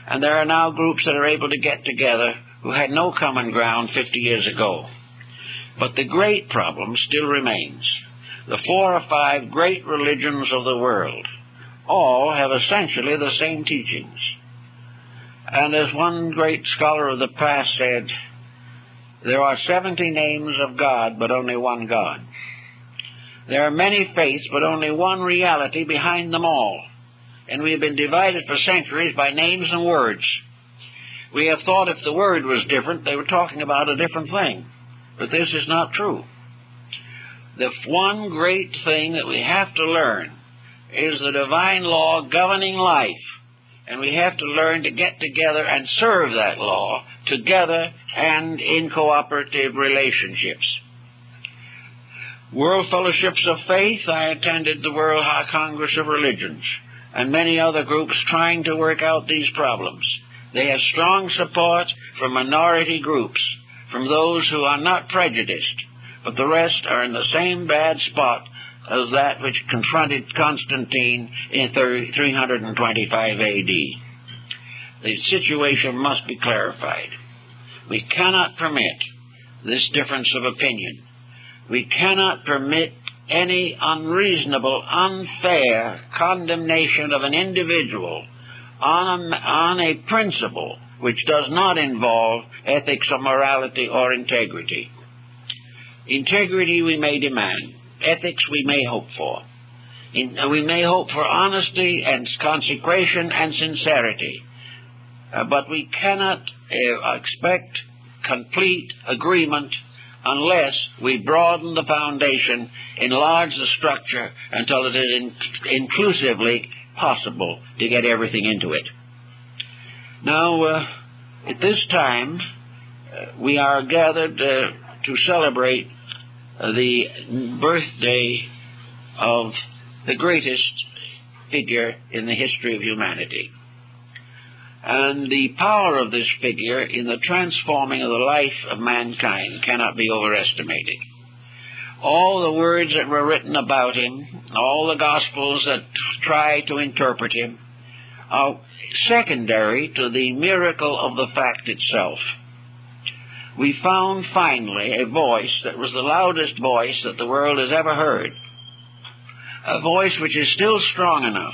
And there are now groups that are able to get together who had no common ground 50 years ago. But the great problem still remains. The 4 or 5 great religions of the world all have essentially the same teachings. And as one great scholar of the past said, there are 70 names of God, but only one God. There are many faiths, but only one reality behind them all. And we have been divided for centuries by names and words. We have thought if the word was different, they were talking about a different thing. But this is not true. The one great thing that we have to learn is the divine law governing life. And we have to learn to get together and serve that law together and in cooperative relationships. World Fellowships of Faith, I attended the World Congress of Religions and many other groups trying to work out these problems. They have strong support from minority groups, from those who are not prejudiced, but the rest are in the same bad spot as that which confronted Constantine in 325 AD. The situation must be clarified. We cannot permit this difference of opinion. We cannot permit any unreasonable, unfair condemnation of an individual on a principle which does not involve ethics or morality or integrity. Integrity we may demand. Ethics we may hope for. We may hope for honesty and consecration and sincerity. But we cannot expect complete agreement unless we broaden the foundation, enlarge the structure until it is inclusively possible to get everything into it. Now, at this time, we are gathered to celebrate the birthday of the greatest figure in the history of humanity. And the power of this figure in the transforming of the life of mankind cannot be overestimated. All the words that were written about him, all the Gospels that try to interpret him, are secondary to the miracle of the fact itself. We found finally a voice that was the loudest voice that the world has ever heard, a voice which is still strong enough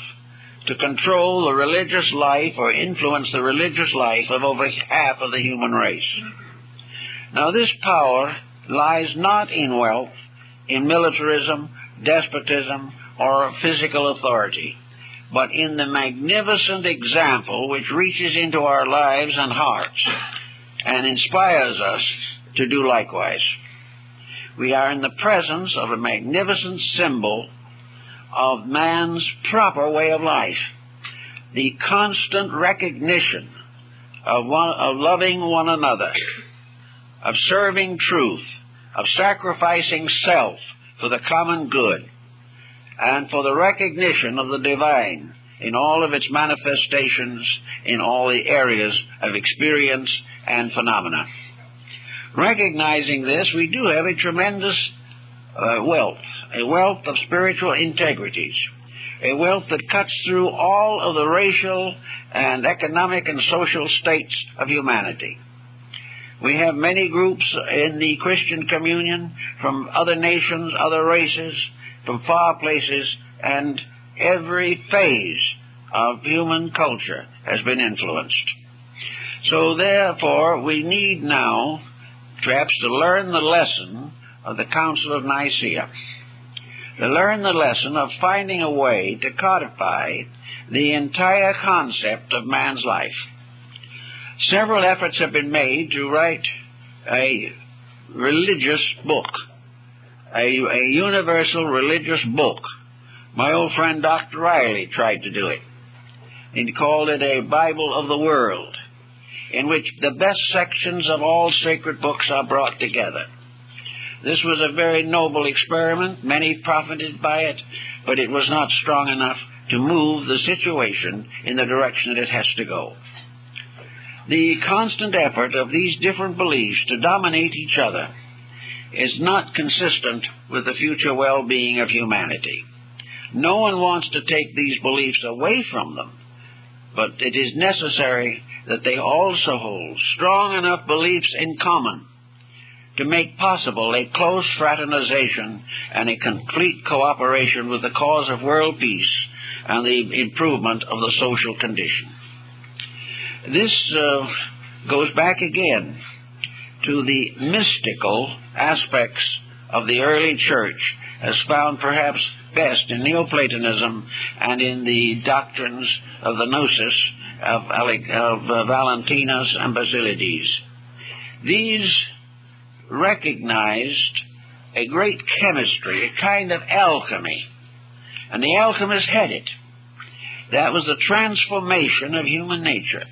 to control the religious life or influence the religious life of over half of the human race. Now, this power lies not in wealth, in militarism, despotism, or physical authority, but in the magnificent example which reaches into our lives and hearts and inspires us to do likewise. We are in the presence of a magnificent symbol of man's proper way of life, the constant recognition of loving one another, of serving truth, of sacrificing self for the common good, and for the recognition of the divine in all of its manifestations in all the areas of experience and phenomena. Recognizing this, we do have a tremendous wealth, a wealth of spiritual integrities, a wealth that cuts through all of the racial and economic and social states of humanity. We have many groups in the Christian communion from other nations, other races, from far places, and every phase of human culture has been influenced. So therefore, we need now perhaps to learn the lesson of the Council of Nicaea, to learn the lesson of finding a way to codify the entire concept of man's life. Several efforts have been made to write a religious book, a universal religious book. My old friend Dr. Riley tried to do it. He called it a Bible of the World, in which the best sections of all sacred books are brought together. This was a very noble experiment. Many profited by it, but it was not strong enough to move the situation in the direction that it has to go. The constant effort of these different beliefs to dominate each other is not consistent with the future well-being of humanity. No one wants to take these beliefs away from them, but it is necessary that they also hold strong enough beliefs in common to make possible a close fraternization and a complete cooperation with the cause of world peace and the improvement of the social condition. This goes back again to the mystical aspects of the early church, as found perhaps best in Neoplatonism and in the doctrines of the Gnosis of Valentinus and Basilides. These recognized a great chemistry, a kind of alchemy, and the alchemist had it. That was the transformation of human nature.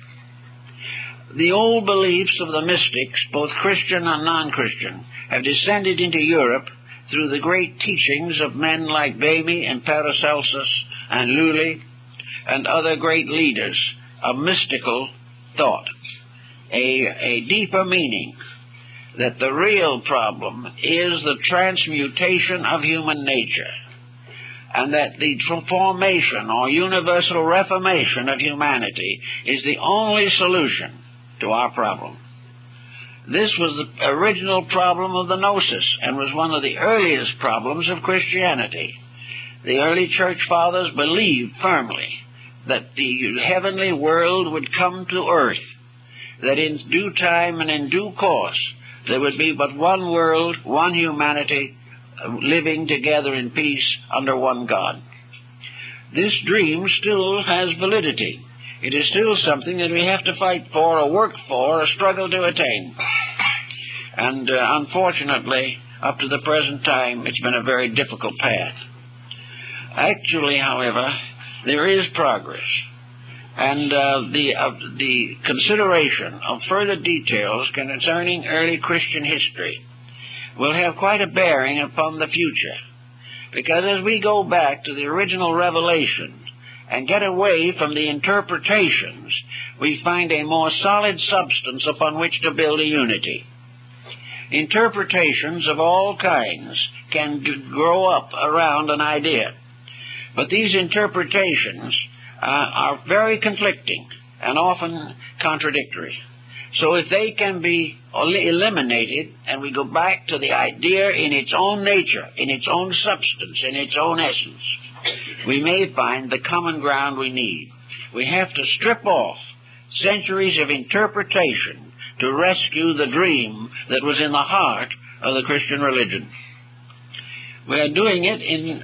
The old beliefs of the mystics, both Christian and non-Christian, have descended into Europe through the great teachings of men like Bamy and Paracelsus and Lully and other great leaders of mystical thought. A deeper meaning that the real problem is the transmutation of human nature, and that the transformation or universal reformation of humanity is the only solution to our problem. This was the original problem of the Gnosis and was one of the earliest problems of Christianity. The early church fathers believed firmly that the heavenly world would come to earth, that in due time and in due course there would be but one world, one humanity, living together in peace under one God. This dream still has validity. It is still something that we have to fight for or work for or struggle to attain. And unfortunately, up to the present time, it's been a very difficult path. Actually, however, there is progress. And the consideration of further details concerning early Christian history will have quite a bearing upon the future. Because as we go back to the original revelation and get away from the interpretations, we find a more solid substance upon which to build a unity. Interpretations of all kinds can grow up around an idea, but these interpretations are very conflicting and often contradictory. So if they can be eliminated and we go back to the idea in its own nature, in its own substance, in its own essence, we may find the common ground we need. We have to strip off centuries of interpretation to rescue the dream that was in the heart of the Christian religion. We are doing it in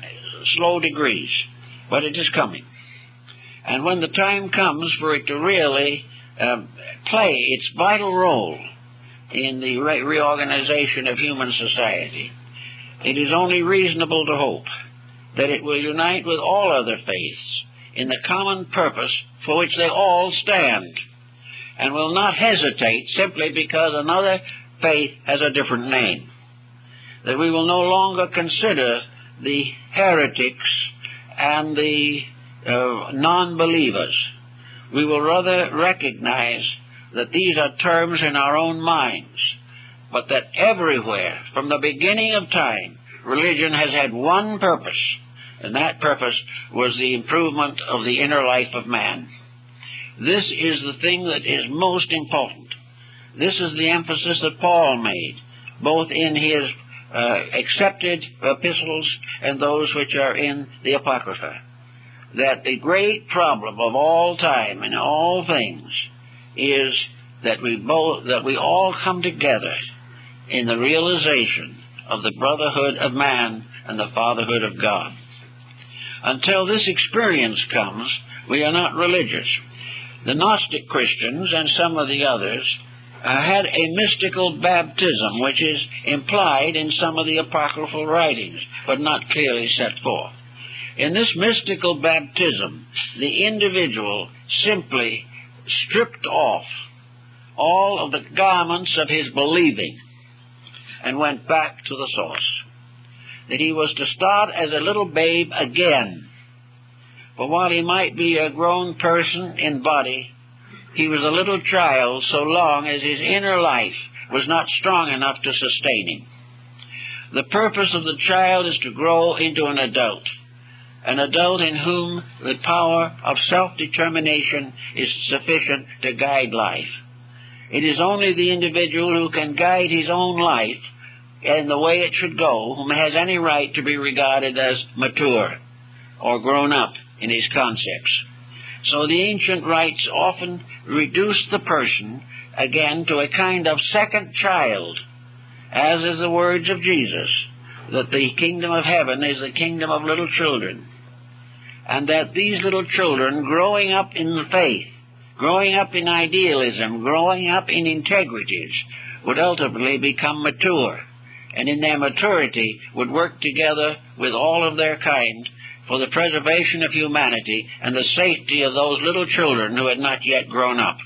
slow degrees, but it is coming. And when the time comes for it to really play its vital role in the reorganization of human society, it is only reasonable to hope that it will unite with all other faiths in the common purpose for which they all stand, and will not hesitate simply because another faith has a different name. That we will no longer consider the heretics and the non-believers. We will rather recognize that these are terms in our own minds, but that everywhere, from the beginning of time, religion has had one purpose, and that purpose was the improvement of the inner life of man. This is the thing that is most important. This is the emphasis that Paul made, both in his accepted epistles and those which are in the Apocrypha, that the great problem of all time and all things is that we all come together in the realization of the brotherhood of man and the fatherhood of God. Until this experience comes, we are not religious. The Gnostic Christians and some of the others had a mystical baptism, which is implied in some of the apocryphal writings, but not clearly set forth. In this mystical baptism, the individual simply stripped off all of the garments of his believing and went back to the source. That he was to start as a little babe again. For while he might be a grown person in body, he was a little child so long as his inner life was not strong enough to sustain him. The purpose of the child is to grow into an adult in whom the power of self-determination is sufficient to guide life. It is only the individual who can guide his own life in the way it should go whom has any right to be regarded as mature or grown up in his concepts. So the ancient rites often reduce the person again to a kind of second child, as is the words of Jesus, that the kingdom of heaven is the kingdom of little children, and that these little children growing up in the faith, growing up in idealism, growing up in integrities, would ultimately become mature, and in their maturity would work together with all of their kind for the preservation of humanity and the safety of those little children who had not yet grown up.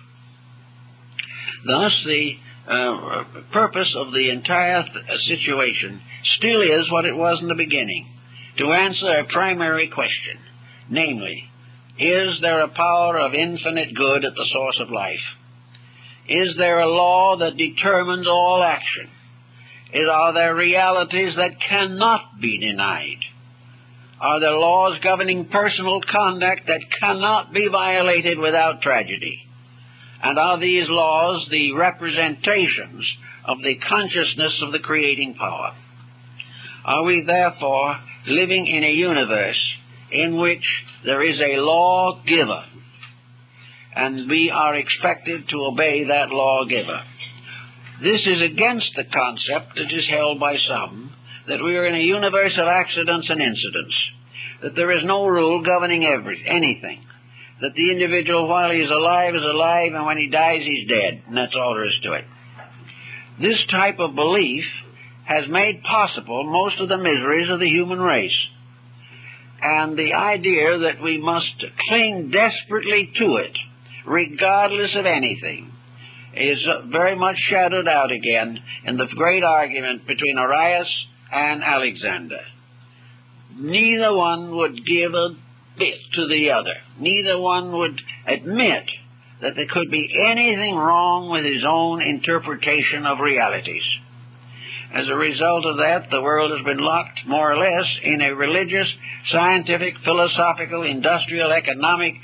Thus, the purpose of the entire situation still is what it was in the beginning, to answer a primary question, namely, is there a power of infinite good at the source of life? Is there a law that determines all action? Are there realities that cannot be denied? Are there laws governing personal conduct that cannot be violated without tragedy? And are these laws the representations of the consciousness of the creating power? Are we therefore living in a universe in which there is a lawgiver, and we are expected to obey that lawgiver? This is against the concept that is held by some, that we are in a universe of accidents and incidents, that there is no rule governing anything, that the individual while he is alive, and when he dies he's dead, and that's all there is to it. This type of belief has made possible most of the miseries of the human race, and the idea that we must cling desperately to it, regardless of anything, is very much shadowed out again in the great argument between Arius and Alexander. Neither one would give a bit to the other. Neither one would admit that there could be anything wrong with his own interpretation of realities. As a result of that, the world has been locked, more or less, in a religious, scientific, philosophical, industrial, economic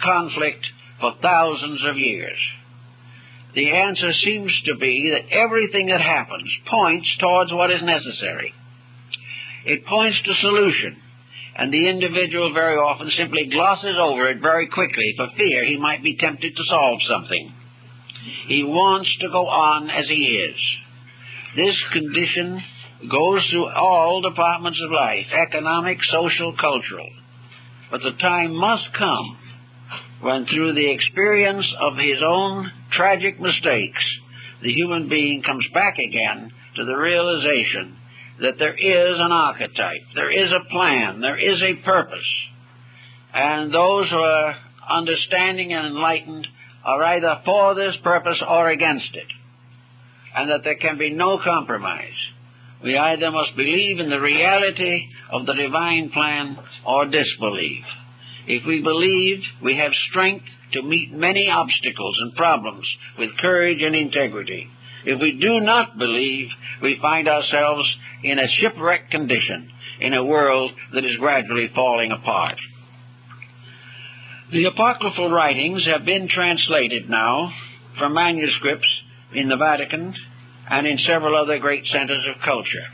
conflict for thousands of years. The answer seems to be that everything that happens points towards what is necessary. It points to solution, and the individual very often simply glosses over it very quickly for fear he might be tempted to solve something. He wants to go on as he is. This condition goes through all departments of life, economic, social, cultural. But the time must come when, through the experience of his own tragic mistakes, the human being comes back again to the realization that there is an archetype, there is a plan, there is a purpose. And those who are understanding and enlightened are either for this purpose or against it, and that there can be no compromise. We either must believe in the reality of the divine plan or disbelieve. If we believe, we have strength to meet many obstacles and problems with courage and integrity. If we do not believe, we find ourselves in a shipwrecked condition in a world that is gradually falling apart. The apocryphal writings have been translated now from manuscripts in the Vatican and in several other great centers of culture.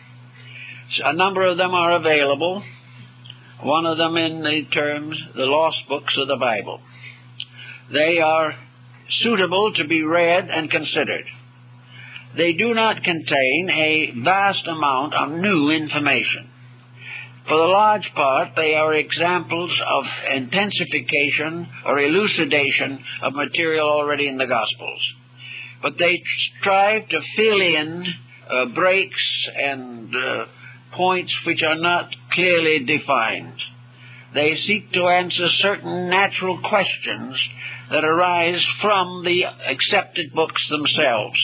A number of them are available, one of them in the terms, the lost books of the Bible. They are suitable to be read and considered. They do not contain a vast amount of new information. For the large part, they are examples of intensification or elucidation of material already in the Gospels. But they strive to fill in breaks and points which are not clearly defined. They seek to answer certain natural questions that arise from the accepted books themselves.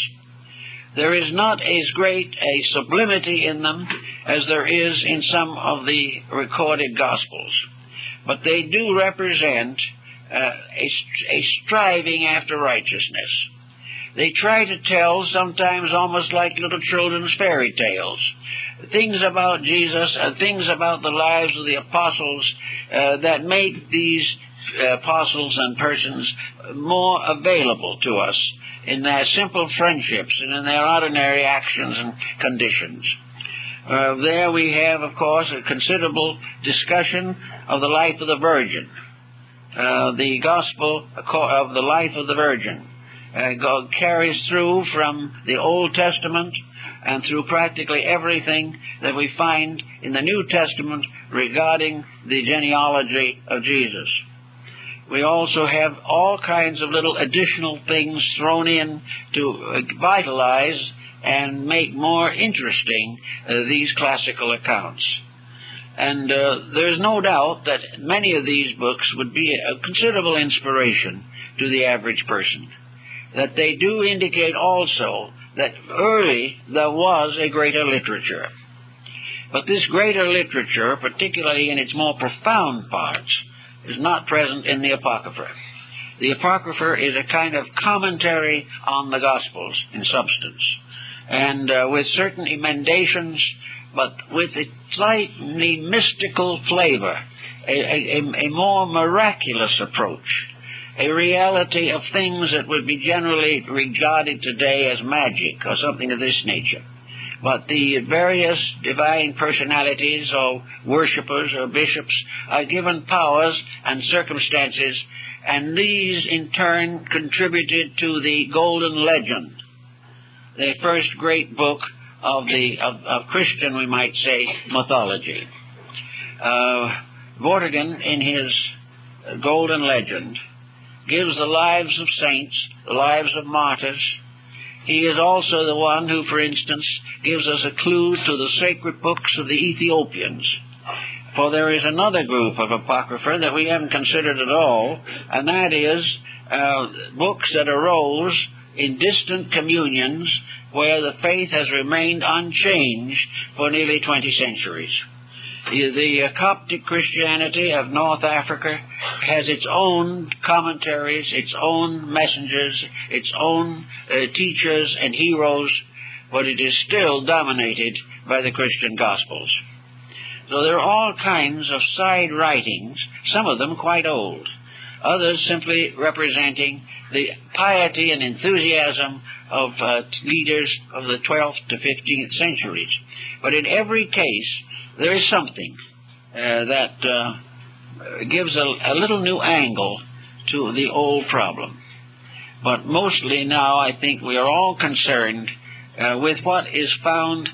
There is not as great a sublimity in them as there is in some of the recorded Gospels, but they do represent a striving after righteousness. They try to tell, sometimes almost like little children's fairy tales, things about Jesus and things about the lives of the apostles that make these apostles and persons more available to us in their simple friendships and in their ordinary actions and conditions. There we have, of course, a considerable discussion of the life of the Virgin. The Gospel of the life of the Virgin carries through from the Old Testament and through practically everything that we find in the New Testament regarding the genealogy of Jesus. We also have all kinds of little additional things thrown in to vitalize and make more interesting these classical accounts. And there's no doubt that many of these books would be a considerable inspiration to the average person. That they do indicate also that early there was a greater literature. But this greater literature, particularly in its more profound parts, is not present in the Apocrypha. The Apocrypha is a kind of commentary on the Gospels in substance, and with certain emendations, but with a slightly mystical flavor, a more miraculous approach, a reality of things that would be generally regarded today as magic or something of this nature. But the various divine personalities or worshippers or bishops are given powers and circumstances, and these in turn contributed to the Golden Legend, the first great book of Christian, we might say, mythology. Vortigern, in his Golden Legend, gives the lives of saints, the lives of martyrs. He is also the one who, for instance, gives us a clue to the sacred books of the Ethiopians. For there is another group of Apocrypha that we haven't considered at all, and that is books that arose in distant communions where the faith has remained unchanged for nearly 20 centuries. The Coptic Christianity of North Africa has its own commentaries, its own messengers, its own teachers and heroes, but it is still dominated by the Christian Gospels. So there are all kinds of side writings, some of them quite old, others simply representing the piety and enthusiasm of leaders of the 12th to 15th centuries. But in every case, there is something that gives a little new angle to the old problem. But mostly now I think we are all concerned with what is found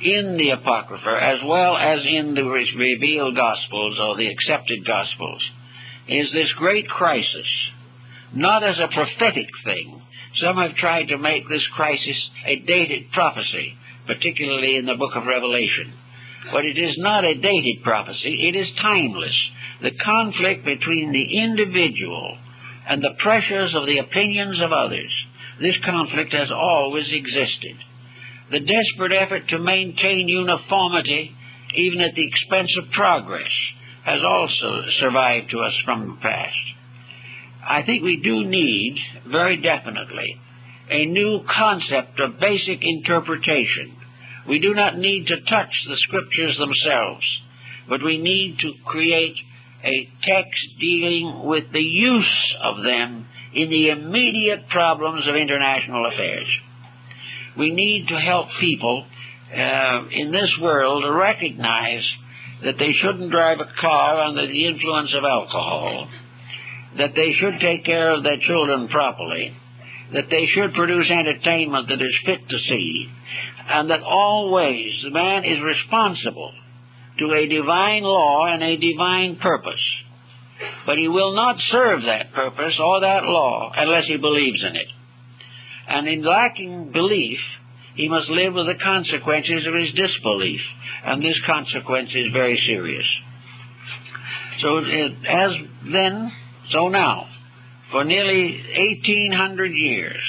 in the Apocrypha as well as in the revealed Gospels or the accepted Gospels, is this great crisis, not as a prophetic thing. Some have tried to make this crisis a dated prophecy, particularly in the book of Revelation. But it is not a dated prophecy, it is timeless. The conflict between the individual and the pressures of the opinions of others, this conflict has always existed. The desperate effort to maintain uniformity, even at the expense of progress, has also survived to us from the past. I think we do need, very definitely, a new concept of basic interpretation. We do not need to touch the Scriptures themselves, but we need to create a text dealing with the use of them in the immediate problems of international affairs. We need to help people in this world to recognize that they shouldn't drive a car under the influence of alcohol, that they should take care of their children properly, that they should produce entertainment that is fit to see, and that always the man is responsible to a divine law and a divine purpose. But he will not serve that purpose or that law unless he believes in it. And in lacking belief, he must live with the consequences of his disbelief, and this consequence is very serious. So as then, so now, for nearly 1,800 years,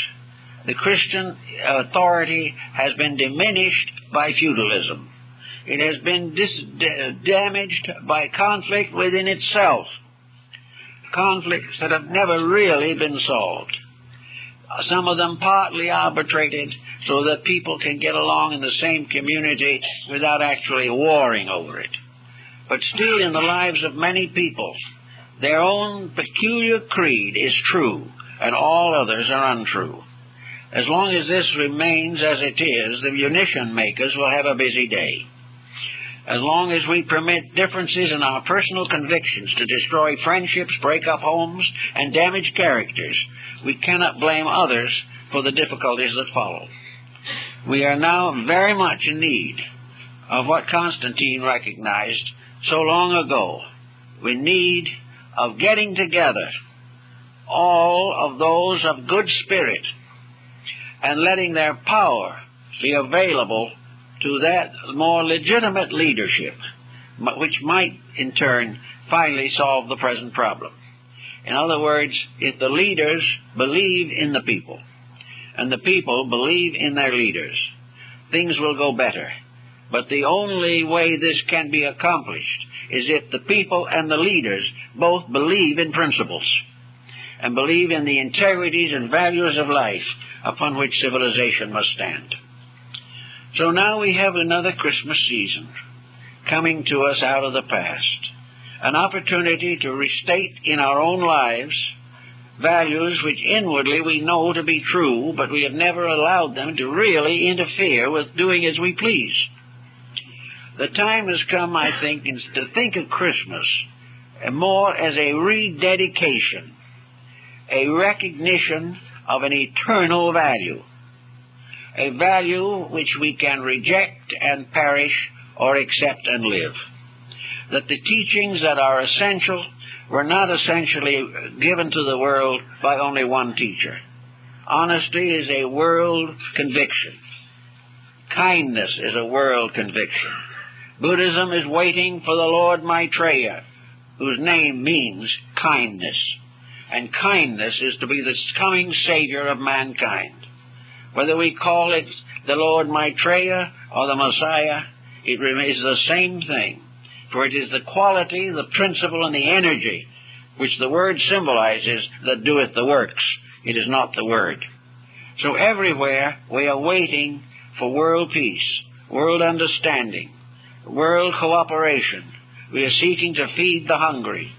the Christian authority has been diminished by feudalism. It has been damaged by conflict within itself, conflicts that have never really been solved. Some of them partly arbitrated so that people can get along in the same community without actually warring over it. But still, in the lives of many people, their own peculiar creed is true, and all others are untrue. As long as this remains as it is, the munition makers will have a busy day. As long as we permit differences in our personal convictions to destroy friendships, break up homes, and damage characters, we cannot blame others for the difficulties that follow. We are now very much in need of what Constantine recognized so long ago. We need of getting together all of those of good spirit and letting their power be available to that more legitimate leadership, which might, in turn, finally solve the present problem. In other words, if the leaders believe in the people, and the people believe in their leaders, things will go better. But the only way this can be accomplished is if the people and the leaders both believe in principles, and believe in the integrities and values of life upon which civilization must stand. So now we have another Christmas season coming to us out of the past, an opportunity to restate in our own lives values which inwardly we know to be true, but we have never allowed them to really interfere with doing as we please. The time has come, I think, to think of Christmas more as a rededication, a recognition of an eternal value, a value which we can reject and perish or accept and live. That the teachings that are essential were not essentially given to the world by only one teacher. Honesty is a world conviction. Kindness is a world conviction. Buddhism is waiting for the Lord Maitreya, whose name means kindness. And kindness is to be the coming Savior of mankind. Whether we call it the Lord Maitreya or the Messiah, it remains the same thing. For it is the quality, the principle, and the energy which the Word symbolizes that doeth the works. It is not the Word. So everywhere we are waiting for world peace, world understanding, world cooperation. We are seeking to feed the hungry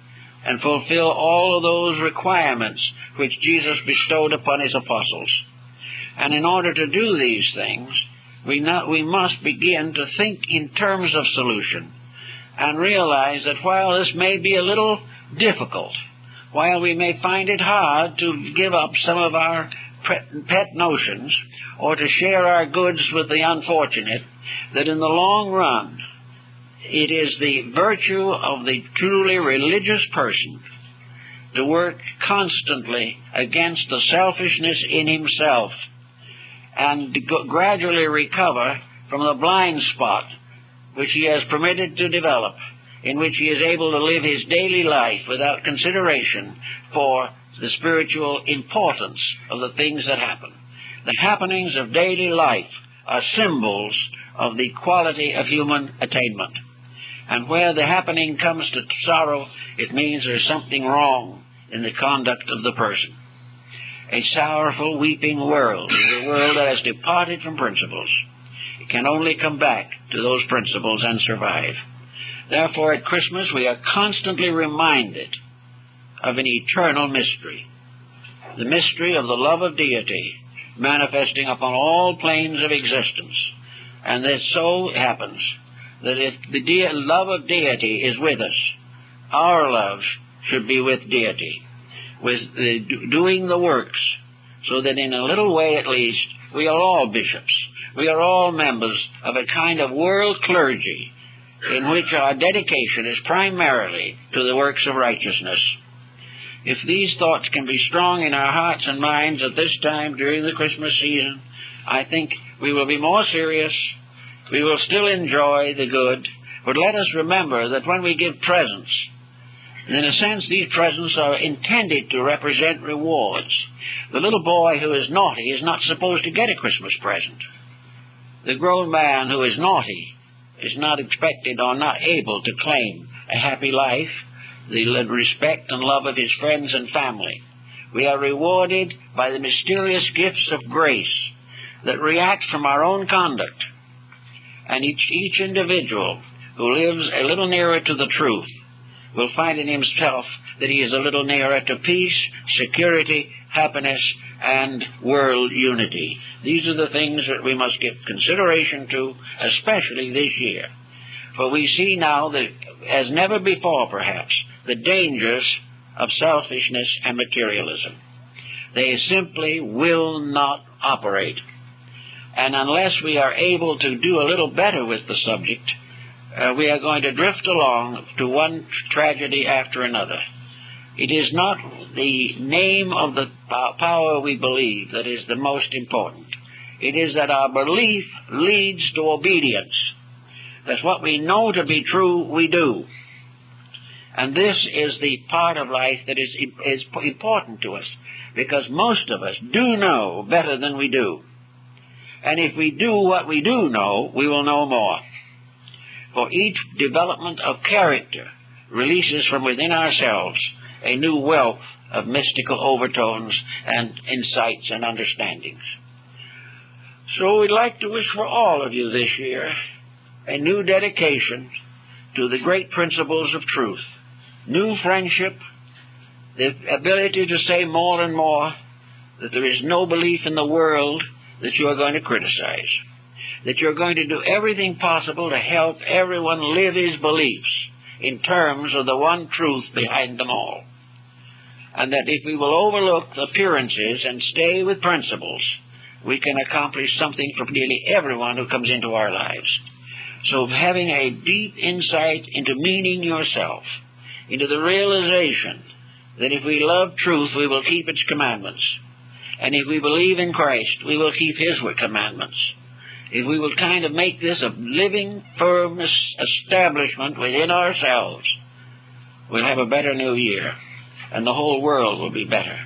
and fulfill all of those requirements which Jesus bestowed upon his apostles. And in order to do these things, we must begin to think in terms of solution and realize that while this may be a little difficult, while we may find it hard to give up some of our pet notions or to share our goods with the unfortunate, that in the long run it is the virtue of the truly religious person to work constantly against the selfishness in himself and to gradually recover from the blind spot which he has permitted to develop, in which he is able to live his daily life without consideration for the spiritual importance of the things that happen. The happenings of daily life are symbols of the quality of human attainment. And where the happening comes to sorrow, it means there's something wrong in the conduct of the person. A sorrowful, weeping world is a world that has departed from principles. It can only come back to those principles and survive. Therefore, at Christmas, we are constantly reminded of an eternal mystery, the mystery of the love of deity manifesting upon all planes of existence. And this so happens that if the love of deity is with us, our love should be with deity, with doing the works, so that in a little way at least, we are all bishops. We are all members of a kind of world clergy in which our dedication is primarily to the works of righteousness. If these thoughts can be strong in our hearts and minds at this time during the Christmas season, I think we will be more serious. We will still enjoy the good, but let us remember that when we give presents, in a sense these presents are intended to represent rewards. The little boy who is naughty is not supposed to get a Christmas present. The grown man who is naughty is not expected or not able to claim a happy life, the respect and love of his friends and family. We are rewarded by the mysterious gifts of grace that react from our own conduct. And each individual who lives a little nearer to the truth will find in himself that he is a little nearer to peace, security, happiness, and world unity. These are the things that we must give consideration to, especially this year. For we see now that, as never before perhaps, the dangers of selfishness and materialism. They simply will not operate. And unless we are able to do a little better with the subject, we are going to drift along to one tragedy after another. It is not the name of the power we believe that is the most important. It is that our belief leads to obedience. That what we know to be true, we do. And this is the part of life that is important to us, because most of us do know better than we do. And if we do what we do know, we will know more. For each development of character releases from within ourselves a new wealth of mystical overtones and insights and understandings. So we'd like to wish for all of you this year a new dedication to the great principles of truth, new friendship, the ability to say more and more that there is no belief in the world that you are going to criticize, that you're going to do everything possible to help everyone live his beliefs in terms of the one truth behind them all, and that if we will overlook appearances and stay with principles, we can accomplish something for nearly everyone who comes into our lives. So having a deep insight into meaning yourself, into the realization that if we love truth, we will keep its commandments. And if we believe in Christ, we will keep his commandments. If we will kind of make this a living, firm establishment within ourselves, we'll have a better new year, and the whole world will be better.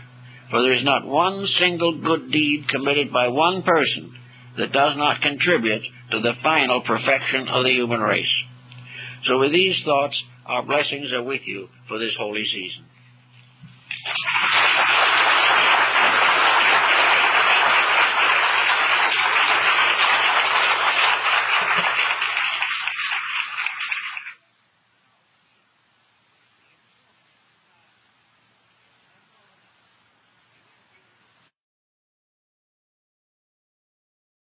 For there is not one single good deed committed by one person that does not contribute to the final perfection of the human race. So with these thoughts, our blessings are with you for this holy season.